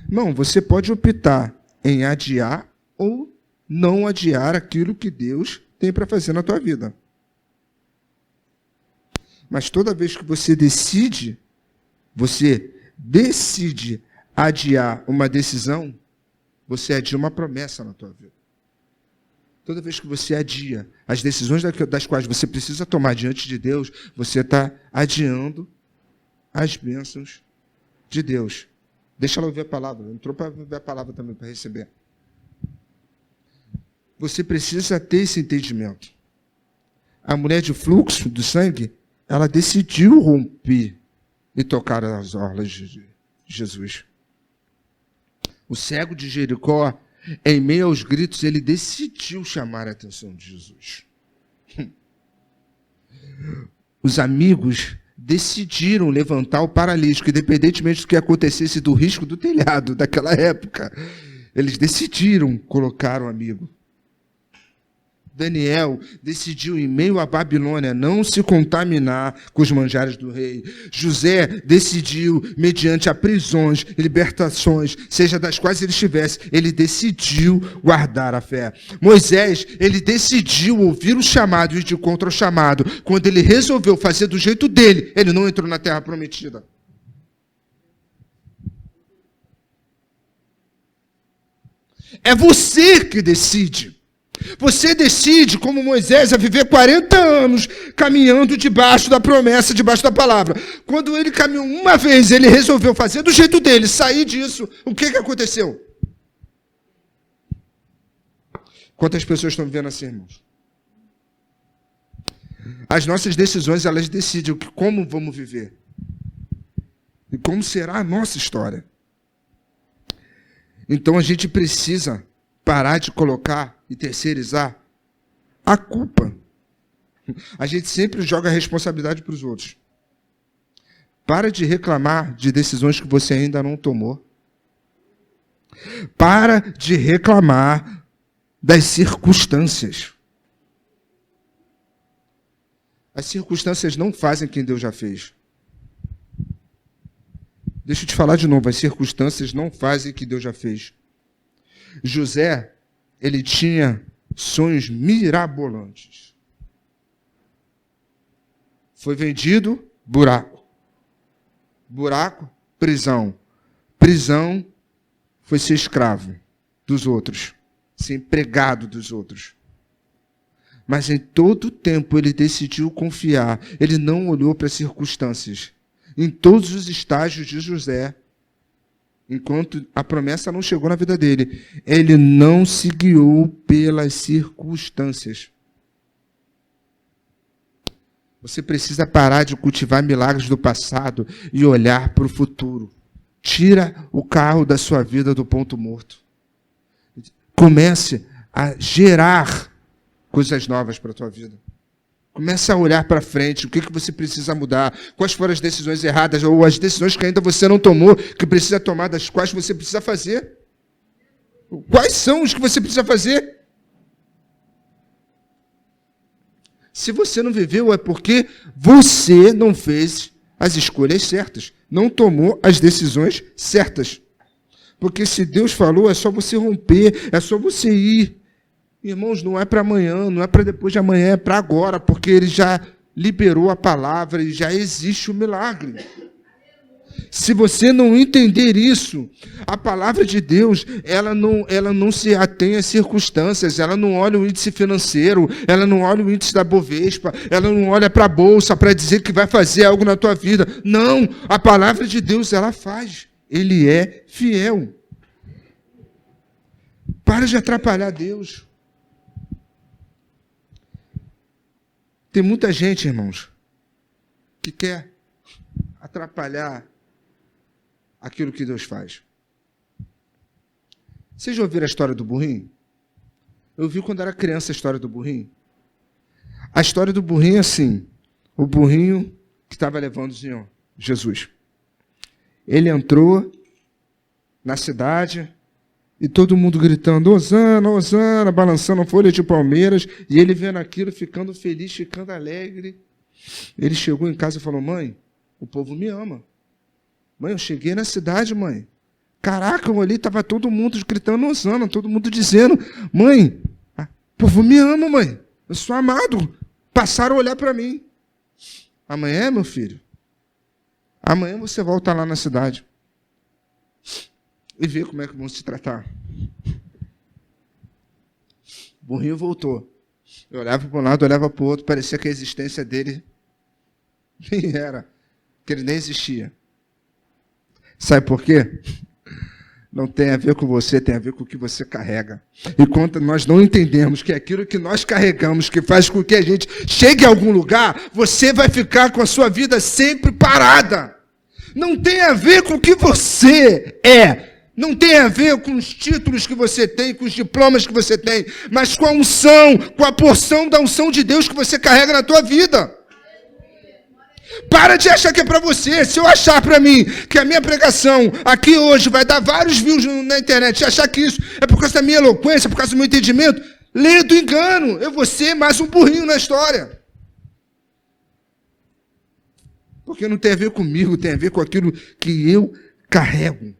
Não, você pode optar em adiar ou não adiar aquilo que Deus tem para fazer na tua vida. Mas toda vez que você decide adiar uma decisão, você adia uma promessa na tua vida. Toda vez que você adia as decisões das quais você precisa tomar diante de Deus, você está adiando as bênçãos de Deus. Deixa ela ouvir a palavra. Entrou para ouvir a palavra também, para receber. Você precisa ter esse entendimento. A mulher de fluxo do sangue, ela decidiu romper e tocar as orlas de Jesus. O cego de Jericó, em meio aos gritos, ele decidiu chamar a atenção de Jesus. Os amigos decidiram levantar o paralítico, independentemente do que acontecesse, do risco do telhado daquela época. Eles decidiram colocar o amigo. Daniel decidiu, em meio à Babilônia, não se contaminar com os manjares do rei. José decidiu, mediante a prisões e libertações, seja das quais ele estivesse, ele decidiu guardar a fé. Moisés, ele decidiu ouvir o chamado e ir de contra o chamado. Quando ele resolveu fazer do jeito dele, ele não entrou na terra prometida. É você que decide. Você decide, como Moisés, a viver 40 anos caminhando debaixo da promessa, debaixo da palavra. Quando ele caminhou uma vez, ele resolveu fazer do jeito dele, sair disso. O que aconteceu? Quantas pessoas estão vivendo assim, irmãos? As nossas decisões, elas decidem como vamos viver. E como será a nossa história. Então a gente precisa parar de colocar e terceirizar a culpa. A gente sempre joga a responsabilidade para os outros. Para de reclamar de decisões que você ainda não tomou. Para de reclamar das circunstâncias. As circunstâncias não fazem quem Deus já fez. Deixa eu te falar de novo, as circunstâncias não fazem o que Deus já fez. José, ele tinha sonhos mirabolantes. Foi vendido, buraco. Buraco, prisão. Prisão, foi ser escravo dos outros, ser empregado dos outros. Mas em todo tempo ele decidiu confiar, ele não olhou para as circunstâncias. Em todos os estágios de José, enquanto a promessa não chegou na vida dele, ele não se guiou pelas circunstâncias. Você precisa parar de cultivar milagres do passado e olhar para o futuro. Tira o carro da sua vida do ponto morto. Comece a gerar coisas novas para a tua vida. Comece a olhar para frente, o que você precisa mudar, quais foram as decisões erradas, ou as decisões que ainda você não tomou, que precisa tomar, das quais você precisa fazer. Quais são os que você precisa fazer? Se você não viveu, é porque você não fez as escolhas certas, não tomou as decisões certas. Porque se Deus falou, é só você romper, é só você ir. Irmãos, não é para amanhã, não é para depois de amanhã, é para agora, porque Ele já liberou a palavra e já existe o milagre. Se você não entender isso, a palavra de Deus, ela não se atém às circunstâncias, ela não olha o índice financeiro, ela não olha o índice da Bovespa, ela não olha para a bolsa para dizer que vai fazer algo na tua vida. Não, a palavra de Deus, ela faz. Ele é fiel. Para de atrapalhar Deus. Tem muita gente, irmãos, que quer atrapalhar aquilo que Deus faz. Vocês já ouviram a história do burrinho? Eu vi quando era criança a história do burrinho. A história do burrinho é assim. O burrinho que estava levando o Senhor, Jesus. Ele entrou na cidade e todo mundo gritando, Hosana, Hosana, balançando folha de palmeiras, e ele vendo aquilo, ficando feliz, ficando alegre. Ele chegou em casa e falou, mãe, o povo me ama. Mãe, eu cheguei na cidade, mãe. Caraca, eu olhei, estava todo mundo gritando, Hosana, todo mundo dizendo, mãe, o povo me ama, mãe. Eu sou amado. Passaram a olhar para mim. Amanhã, meu filho, amanhã você volta lá na cidade e vê como é que vão se tratar. O burrinho voltou. Eu olhava para um lado, olhava para o outro, parecia que a existência dele nem era, que ele nem existia. Sabe por quê? Não tem a ver com você, tem a ver com o que você carrega. E quando nós não entendemos que é aquilo que nós carregamos, que faz com que a gente chegue a algum lugar, você vai ficar com a sua vida sempre parada. Não tem a ver com o que você é. Não tem a ver com os títulos que você tem, com os diplomas que você tem, mas com a unção, com a porção da unção de Deus que você carrega na tua vida. Para de achar que é para você. Se eu achar para mim que a minha pregação aqui hoje vai dar vários views na internet, se achar que isso é por causa da minha eloquência, por causa do meu entendimento, lê do engano. Eu vou ser mais um burrinho na história. Porque não tem a ver comigo, tem a ver com aquilo que eu carrego.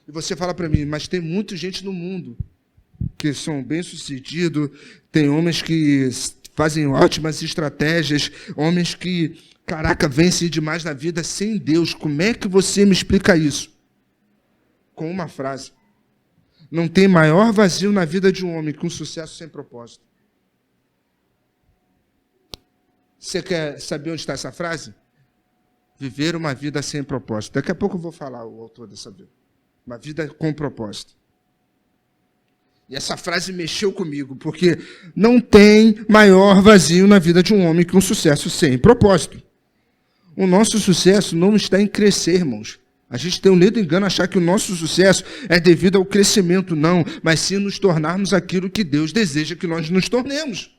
E você fala para mim, mas tem muita gente no mundo que são bem-sucedidos, tem homens que fazem ótimas estratégias, homens que, caraca, vencem demais na vida sem Deus. Como é que você me explica isso? Com uma frase. Não tem maior vazio na vida de um homem que um sucesso sem propósito. Você quer saber onde está essa frase? Viver uma vida sem propósito. Daqui a pouco eu vou falar o autor dessa vida. Uma vida com propósito. E essa frase mexeu comigo, porque não tem maior vazio na vida de um homem que um sucesso sem propósito. O nosso sucesso não está em crescer, irmãos. A gente tem um ledo engano achar que o nosso sucesso é devido ao crescimento, não, mas sim nos tornarmos aquilo que Deus deseja que nós nos tornemos.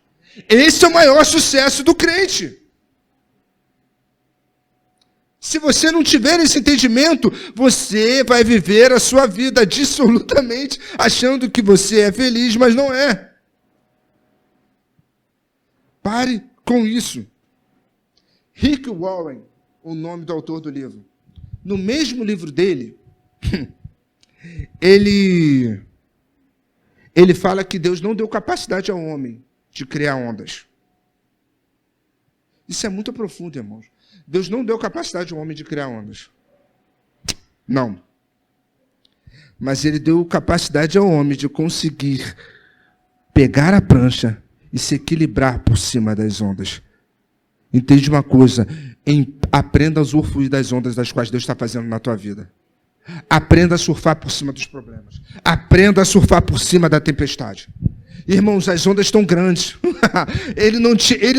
Esse é o maior sucesso do crente. Se você não tiver esse entendimento, você vai viver a sua vida dissolutamente, achando que você é feliz, mas não é. Pare com isso. Rick Warren, o nome do autor do livro. No mesmo livro dele, ele fala que Deus não deu capacidade ao homem de criar ondas. Isso é muito profundo, irmãos. Deus não deu capacidade ao homem de criar ondas. Não. Mas ele deu capacidade ao homem de conseguir pegar a prancha e se equilibrar por cima das ondas. Entende uma coisa? Aprenda a usufruir das ondas das quais Deus está fazendo na tua vida. Aprenda a surfar por cima dos problemas. Aprenda a surfar por cima da tempestade. Irmãos, as ondas estão grandes. Ele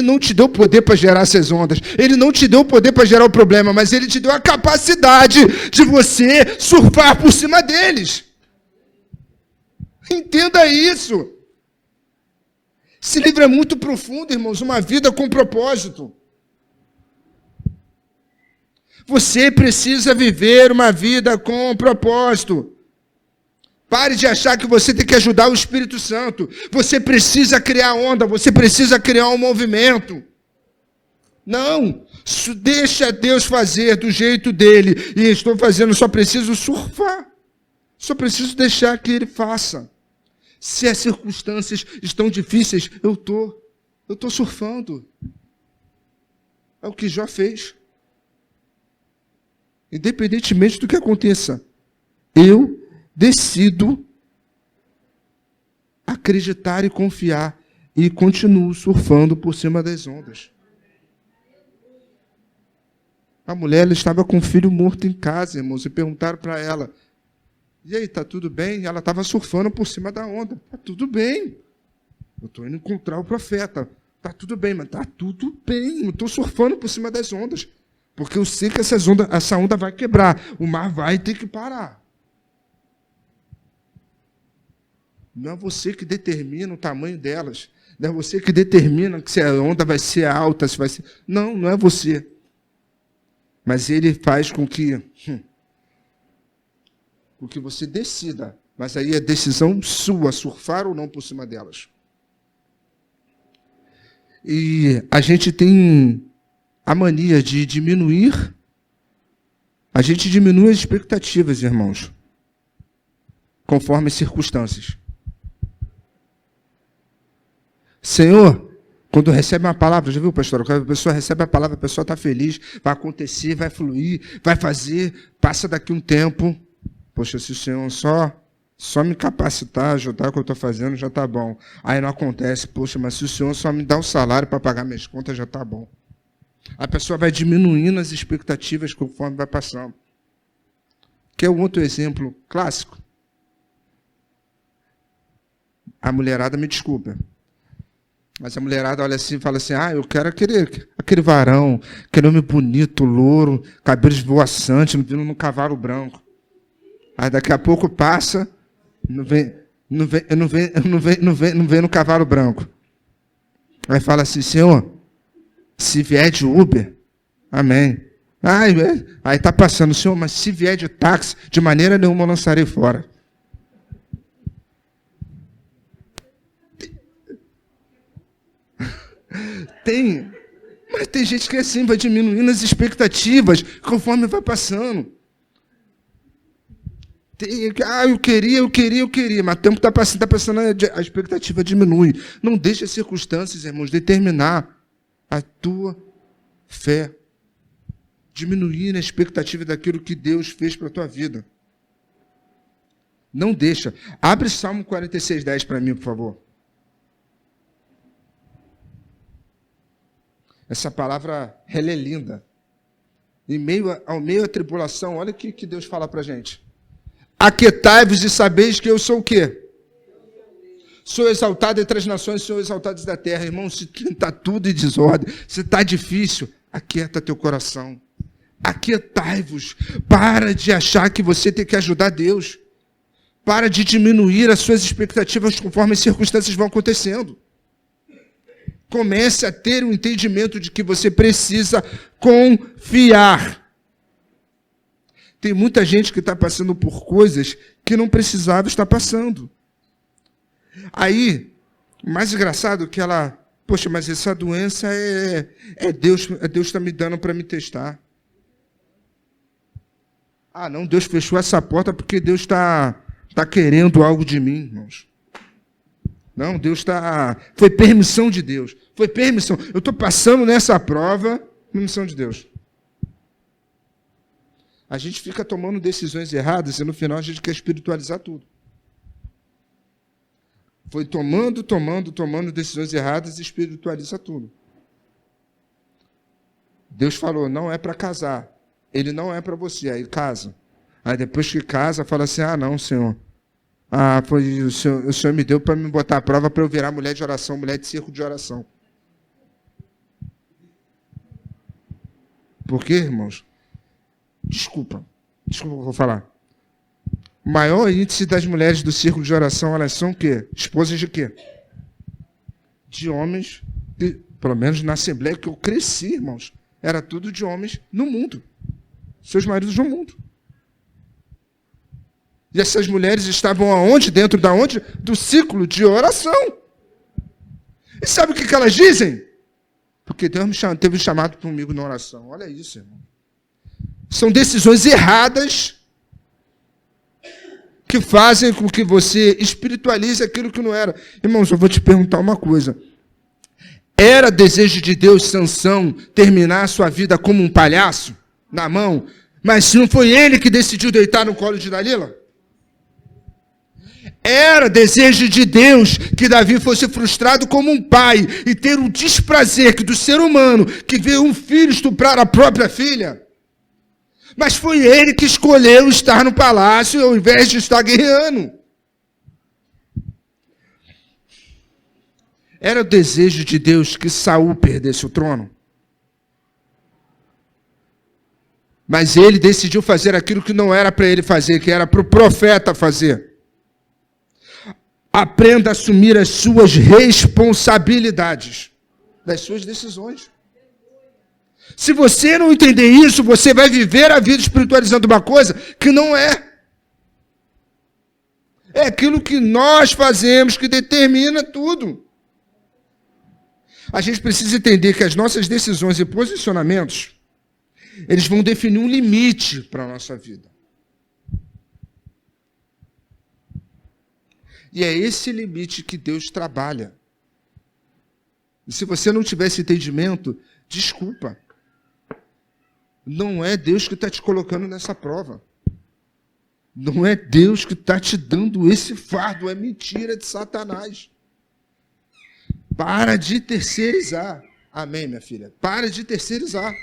não te deu poder para gerar essas ondas. Ele não te deu poder para gerar o problema, mas Ele te deu a capacidade de você surfar por cima deles. Entenda isso. Esse livro é muito profundo, irmãos. Uma vida com propósito. Você precisa viver uma vida com propósito. Pare de achar que você tem que ajudar o Espírito Santo. Você precisa criar onda, você precisa criar um movimento. Não, deixa Deus fazer do jeito dele. E estou fazendo, só preciso surfar. Só preciso deixar que ele faça. Se as circunstâncias estão difíceis, eu estou surfando. É o que Jó fez. Independentemente do que aconteça, eu decido acreditar e confiar e continuo surfando por cima das ondas. A mulher ela estava com o filho morto em casa, irmãos, e perguntaram para ela, e aí, tá tudo bem? Ela estava surfando por cima da onda. Tá tudo bem. Eu estou indo encontrar o profeta. Tá tudo bem, mas tá tudo bem. Eu estou surfando por cima das ondas. Porque eu sei que essa onda vai quebrar. O mar vai ter que parar. Não é você que determina o tamanho delas. Não é você que determina se a onda vai ser alta, se vai ser... Não, não é você. Mas ele faz com que você decida. Mas aí é decisão sua, surfar ou não por cima delas. E a gente tem a mania de diminuir. A gente diminui as expectativas, irmãos, conforme as circunstâncias. Senhor, Quando recebe uma palavra, já viu, pastor? Quando a pessoa recebe a palavra, a pessoa está feliz, vai acontecer, vai fluir, vai fazer, passa daqui um tempo. Poxa, se o Senhor só me capacitar, ajudar o que eu estou fazendo, já está bom. Aí não acontece, poxa, mas se o Senhor só me dá um salário para pagar minhas contas, já está bom. A pessoa vai diminuindo as expectativas conforme vai passando. Quer um outro exemplo clássico? A mulherada, me desculpa, mas a mulherada olha assim e fala assim, eu quero aquele varão, aquele homem bonito, louro, cabelo esvoaçante, vindo num cavalo branco. Aí daqui a pouco passa, não vem no cavalo branco. Aí fala assim, Senhor, se vier de Uber, amém. Aí está passando, Senhor, mas se vier de táxi, de maneira nenhuma eu lançarei fora. Mas tem gente que assim vai diminuindo as expectativas conforme vai passando. Eu queria, mas o tempo está passando, a expectativa diminui. Não deixe as circunstâncias, irmãos, determinar a tua fé. Diminuir a expectativa daquilo que Deus fez para a tua vida. Não deixa. Abre Salmo 46:10 para mim, por favor. Essa palavra, ela é linda. Ao meio à tribulação, olha o que Deus fala para a gente. Aquietai-vos e sabeis que eu sou o quê? Sou exaltado entre as nações, sou exaltado da terra. Irmão, se está tudo em desordem, se está difícil, aquieta teu coração. Aquietai-vos. Para de achar que você tem que ajudar Deus. Para de diminuir as suas expectativas conforme as circunstâncias vão acontecendo. Comece a ter o entendimento de que você precisa confiar. Tem muita gente que está passando por coisas que não precisava estar passando. Aí, o mais engraçado é que poxa, mas essa doença Deus está me dando para me testar. Não, Deus fechou essa porta porque Deus está querendo algo de mim, irmãos. Não, foi permissão de Deus. Foi permissão. Eu estou passando nessa prova, permissão de Deus. A gente fica tomando decisões erradas e no final a gente quer espiritualizar tudo. Foi tomando decisões erradas e espiritualiza tudo. Deus falou, não é para casar. Ele não é para você, aí casa. Aí depois que casa, fala assim, não, Senhor. O Senhor me deu para me botar à prova para eu virar mulher de oração, mulher de círculo de oração. Por quê, irmãos? Desculpa o que eu vou falar. O maior índice das mulheres do círculo de oração, elas são o quê? Esposas de quê? De homens, pelo menos na Assembleia que eu cresci, irmãos, era tudo de homens no mundo. Seus maridos no mundo. E essas mulheres estavam aonde? Dentro da onde? Do ciclo de oração. E sabe o que elas dizem? Porque Deus teve um chamado comigo na oração. Olha isso, irmão. São decisões erradas que fazem com que você espiritualize aquilo que não era. Irmãos, eu vou te perguntar uma coisa. Era desejo de Deus, Sansão, terminar a sua vida como um palhaço, na mão? Mas não foi ele que decidiu deitar no colo de Dalila? Era desejo de Deus que Davi fosse frustrado como um pai e ter o desprazer que do ser humano que vê um filho estuprar a própria filha. Mas foi ele que escolheu estar no palácio ao invés de estar guerreando. Era o desejo de Deus que Saul perdesse o trono. Mas ele decidiu fazer aquilo que não era para ele fazer, que era para o profeta fazer. Aprenda a assumir as suas responsabilidades das suas decisões. Se você não entender isso, você vai viver a vida espiritualizando uma coisa que não é. É aquilo que nós fazemos que determina tudo. A gente precisa entender que as nossas decisões e posicionamentos, eles vão definir um limite para a nossa vida. E é esse limite que Deus trabalha. E se você não tiver esse entendimento, desculpa. Não é Deus que está te colocando nessa prova. Não é Deus que está te dando esse fardo. É mentira de Satanás. Para de terceirizar. Amém, minha filha? Para de terceirizar.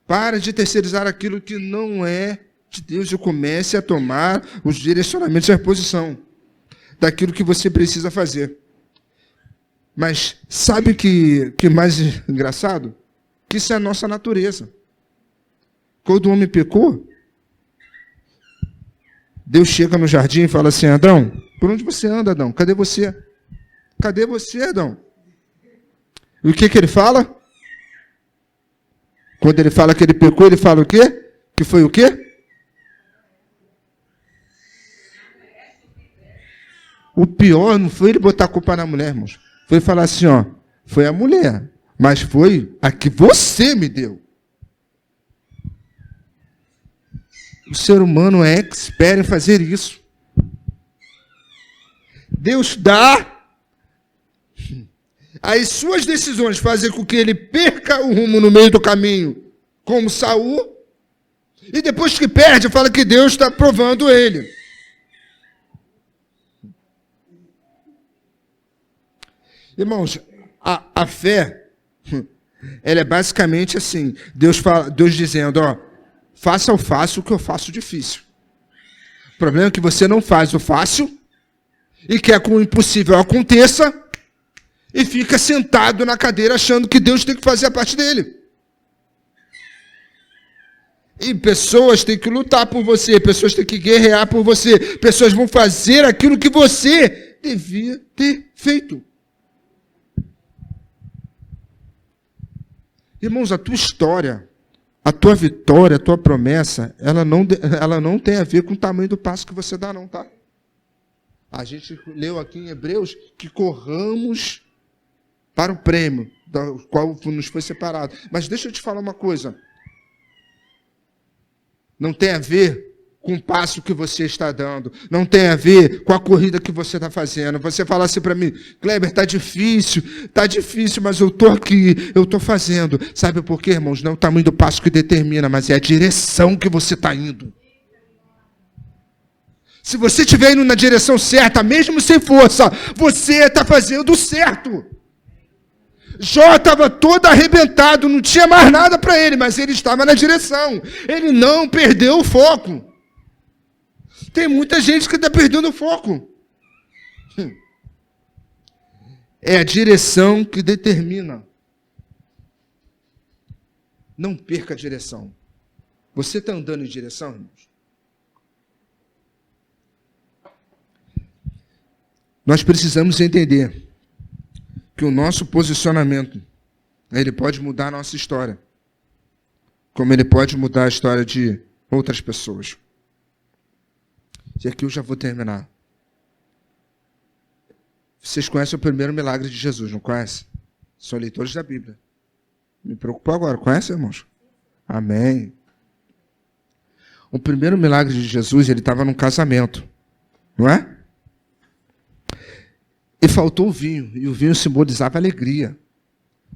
Para de terceirizar aquilo que não é de Deus e comece a tomar os direcionamentos e a posição daquilo que você precisa fazer. Mas sabe que mais engraçado? Que isso é a nossa natureza. Quando o homem pecou, Deus chega no jardim e fala assim: Adão, por onde você anda, Adão? Cadê você? Cadê você, Adão? E o que ele fala? Quando ele fala que ele pecou, ele fala o quê? Que foi o quê? O pior não foi ele botar a culpa na mulher, irmãos. Foi falar assim, ó, foi a mulher, mas foi a que você me deu. O ser humano é expert em fazer isso. Deus dá, as suas decisões fazem com que ele perca o rumo no meio do caminho, como Saul, e depois que perde, fala que Deus está provando ele. Irmãos, a fé, ela é basicamente assim, Deus dizendo, ó, faça o fácil o que eu faço difícil. O problema é que você não faz o fácil e quer que o impossível aconteça e fica sentado na cadeira achando que Deus tem que fazer a parte dele. E pessoas têm que lutar por você, pessoas têm que guerrear por você, pessoas vão fazer aquilo que você devia ter feito. Irmãos, a tua história, a tua vitória, a tua promessa, ela não tem a ver com o tamanho do passo que você dá, não, tá? A gente leu aqui em Hebreus que corramos para o prêmio, do qual nos foi separado. Mas deixa eu te falar uma coisa. Não tem a ver com o passo que você está dando. Não tem a ver com a corrida que você está fazendo. Você fala assim para mim, Kleber, está difícil, mas eu estou aqui, eu estou fazendo. Sabe por quê, irmãos? Não é o tamanho do passo que determina, mas é a direção que você está indo. Se você estiver indo na direção certa, mesmo sem força, você está fazendo certo. Jó estava todo arrebentado, não tinha mais nada para ele, mas ele estava na direção. Ele não perdeu o foco. Tem muita gente que está perdendo o foco. É a direção que determina. Não perca a direção. Você está andando em direção, irmãos? Nós precisamos entender que o nosso posicionamento, ele pode mudar a nossa história, como ele pode mudar a história de outras pessoas. E aqui eu já vou terminar. Vocês conhecem o primeiro milagre de Jesus, não conhecem? São leitores da Bíblia. Me preocupou agora. Conhecem, irmãos? Amém. O primeiro milagre de Jesus, ele estava num casamento, não é? E faltou o vinho, e o vinho simbolizava alegria.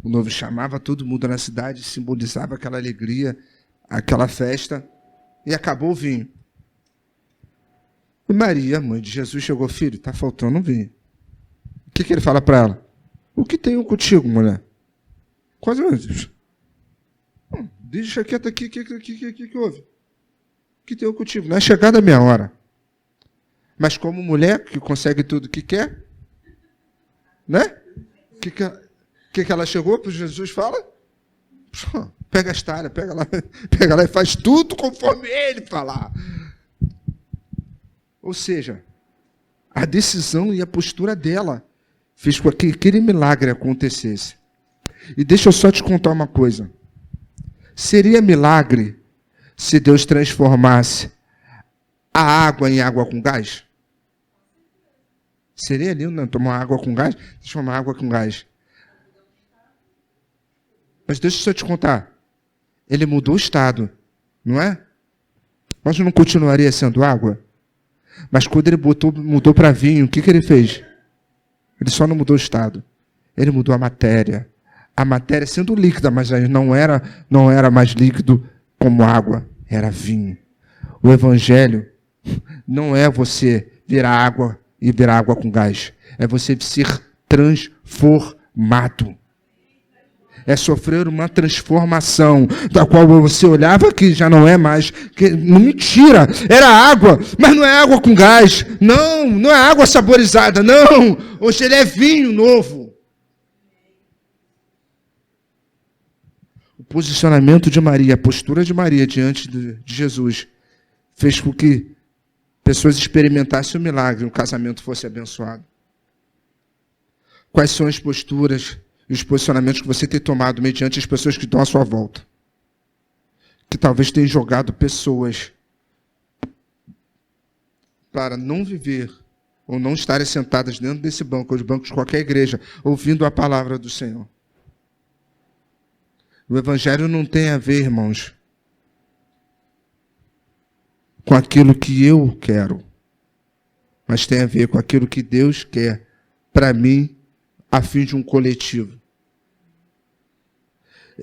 O noivo chamava todo mundo na cidade, simbolizava aquela alegria, aquela festa, e acabou o vinho. E Maria, mãe de Jesus, chegou, filho, está faltando um vinho. O que ele fala para ela? O que tenho contigo, mulher? Quase menos. Deixa quieto aqui, o que houve? O que tenho contigo? Não é chegada a minha hora. Mas como mulher que consegue tudo o que quer, né? O que ela chegou para Jesus fala? Pega a talha, pega lá e faz tudo conforme ele falar. Ou seja, a decisão e a postura dela fez com que aquele milagre acontecesse. E deixa eu só te contar uma coisa. Seria milagre se Deus transformasse a água em água com gás? Seria lindo, não? Tomar água com gás? Transformar água com gás. Mas deixa eu só te contar. Ele mudou o estado, não é? Mas não continuaria sendo água? Mas quando ele mudou para vinho, o que ele fez? Ele só não mudou o estado. Ele mudou a matéria. A matéria sendo líquida, mas não era mais líquido como água, era vinho. O evangelho não é você virar água e virar água com gás. É você ser transformado. É sofrer uma transformação, da qual você olhava que já não é mais. Mentira! Era água, mas não é água com gás. Não é água saborizada, não. Hoje ele é vinho novo. O posicionamento de Maria, a postura de Maria diante de Jesus, fez com que pessoas experimentassem o milagre e o casamento fosse abençoado. Quais são as posturas e os posicionamentos que você tem tomado mediante as pessoas que estão à sua volta? Que talvez tenham jogado pessoas para não viver ou não estarem sentadas dentro desse banco, ou de bancos de qualquer igreja, ouvindo a palavra do Senhor. O evangelho não tem a ver, irmãos, com aquilo que eu quero, mas tem a ver com aquilo que Deus quer para mim, a fim de um coletivo.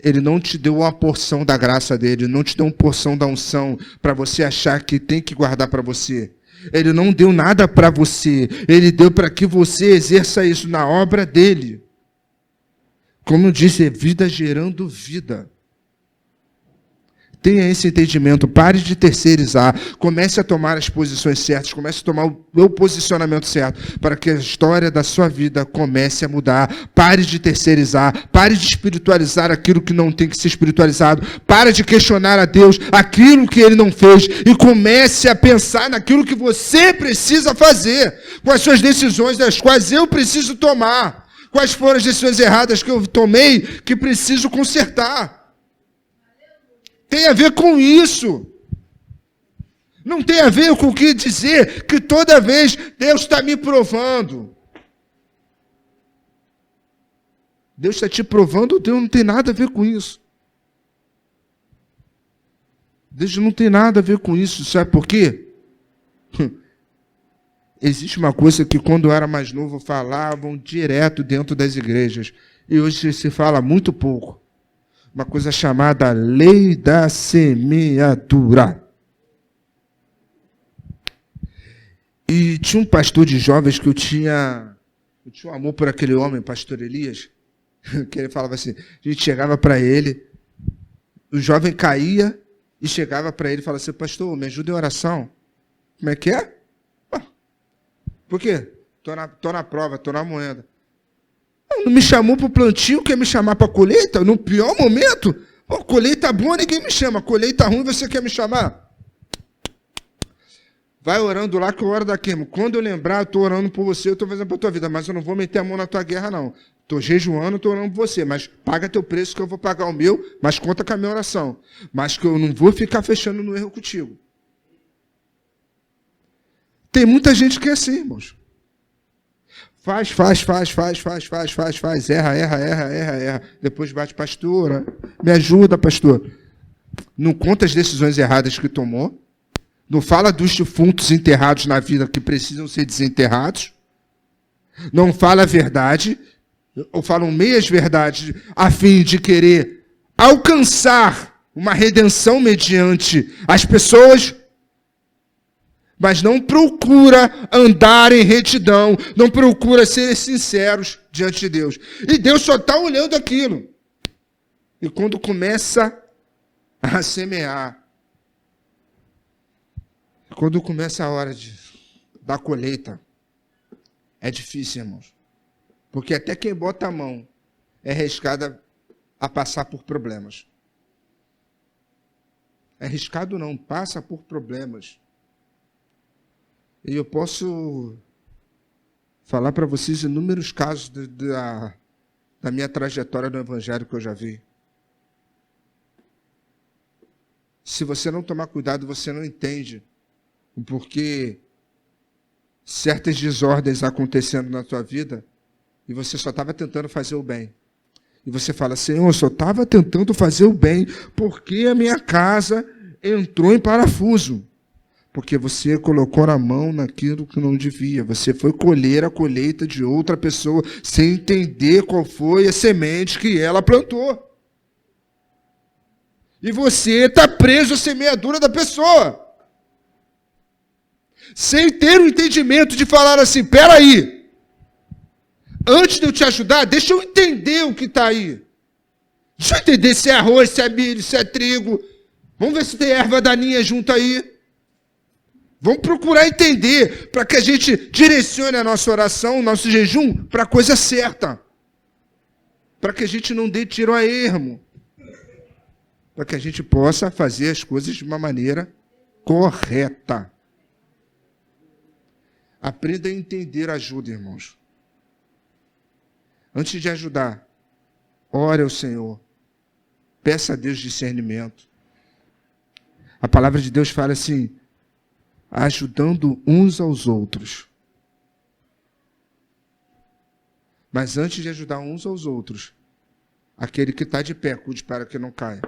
Ele não te deu uma porção da graça dele, não te deu uma porção da unção para você achar que tem que guardar para você. Ele não deu nada para você, ele deu para que você exerça isso na obra dele. Como eu disse, é vida gerando vida. Tenha esse entendimento, pare de terceirizar, comece a tomar as posições certas, comece a tomar o meu posicionamento certo, para que a história da sua vida comece a mudar. Pare de terceirizar, pare de espiritualizar aquilo que não tem que ser espiritualizado, pare de questionar a Deus aquilo que Ele não fez e comece a pensar naquilo que você precisa fazer, com as suas decisões das quais eu preciso tomar, quais foram as decisões erradas que eu tomei que preciso consertar. Tem a ver com isso. Não tem a ver com o que dizer que toda vez Deus está me provando. Deus está te provando, Deus não tem nada a ver com isso. Deus não tem nada a ver com isso. Sabe por quê? Existe uma coisa que quando eu era mais novo falavam direto dentro das igrejas. E hoje se fala muito pouco. Uma coisa chamada lei da semeadura. E tinha um pastor de jovens que eu tinha um amor por aquele homem, pastor Elias, que ele falava assim, a gente chegava para ele, o jovem caía e chegava para ele e falava assim, pastor, me ajuda em oração. Como é que é? Por quê? Tô na prova, tô na moeda. Não me chamou para o plantio, quer me chamar para a colheita? No pior momento? Oh, colheita boa, ninguém me chama. Colheita ruim, você quer me chamar? Vai orando lá que eu oro daqui. Quando eu lembrar, eu estou orando por você, eu estou fazendo para a tua vida, mas eu não vou meter a mão na tua guerra, não. Estou jejuando, estou orando por você, mas paga teu preço que eu vou pagar o meu, mas conta com a minha oração. Mas que eu não vou ficar fechando no erro contigo. Tem muita gente que é assim, irmãos. Faz, erra. Depois bate, pastora, me ajuda, pastor. Não conta as decisões erradas que tomou. Não fala dos defuntos enterrados na vida que precisam ser desenterrados. Não fala a verdade, ou falam meias verdades, a fim de querer alcançar uma redenção mediante as pessoas, mas não procura andar em retidão, não procura ser sinceros diante de Deus. E Deus só está olhando aquilo. E quando começa a semear, quando começa a hora da colheita, é difícil, irmãos. Porque até quem bota a mão é arriscado a passar por problemas. É arriscado não, passa por problemas. E eu posso falar para vocês inúmeros casos da minha trajetória no Evangelho que eu já vi. Se você não tomar cuidado, você não entende o porquê certas desordens acontecendo na tua vida e você só estava tentando fazer o bem. E você fala, Senhor, eu só estava tentando fazer o bem porque a minha casa entrou em parafuso. Porque você colocou na mão naquilo que não devia. Você foi colher a colheita de outra pessoa sem entender qual foi a semente que ela plantou. E você está preso à semeadura da pessoa. Sem ter o entendimento de falar assim, peraí, antes de eu te ajudar, deixa eu entender o que está aí. Deixa eu entender se é arroz, se é milho, se é trigo. Vamos ver se tem erva daninha junto aí. Vamos procurar entender para que a gente direcione a nossa oração, o nosso jejum para a coisa certa. Para que a gente não dê tiro a ermo. Para que a gente possa fazer as coisas de uma maneira correta. Aprenda a entender a ajuda, irmãos. Antes de ajudar, ore ao Senhor. Peça a Deus discernimento. A palavra de Deus fala assim, ajudando uns aos outros. Mas antes de ajudar uns aos outros, aquele que está de pé, cuide para que não caia.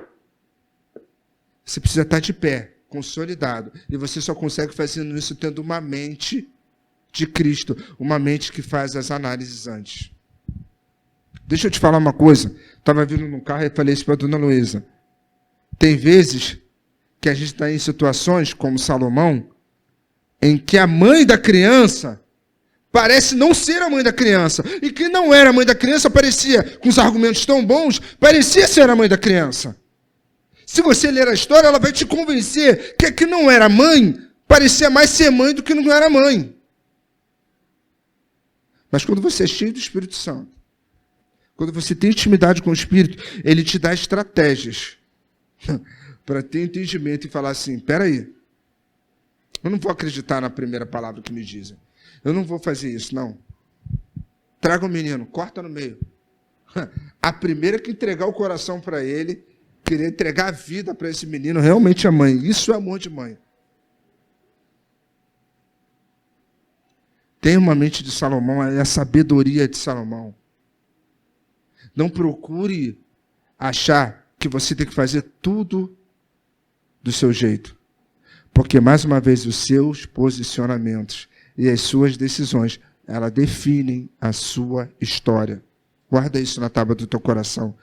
Você precisa estar de pé, consolidado. E você só consegue fazer isso tendo uma mente de Cristo, uma mente que faz as análises antes. Deixa eu te falar uma coisa. Estava vindo no carro e falei isso para a dona Luísa. Tem vezes que a gente está em situações como Salomão, em que a mãe da criança parece não ser a mãe da criança. E que não era a mãe da criança, parecia, com os argumentos tão bons, parecia ser a mãe da criança. Se você ler a história, ela vai te convencer que a que não era mãe, parecia mais ser mãe do que não era mãe. Mas quando você é cheio do Espírito Santo, quando você tem intimidade com o Espírito, ele te dá estratégias para ter entendimento e falar assim, peraí, eu não vou acreditar na primeira palavra que me dizem. Eu não vou fazer isso, não. Traga o menino, corta no meio. A primeira que entregar o coração para ele, querer entregar a vida para esse menino, realmente é mãe. Isso é amor de mãe. Tenha uma mente de Salomão, é a sabedoria de Salomão. Não procure achar que você tem que fazer tudo do seu jeito. Porque, mais uma vez, os seus posicionamentos e as suas decisões, elas definem a sua história. Guarda isso na tábua do teu coração.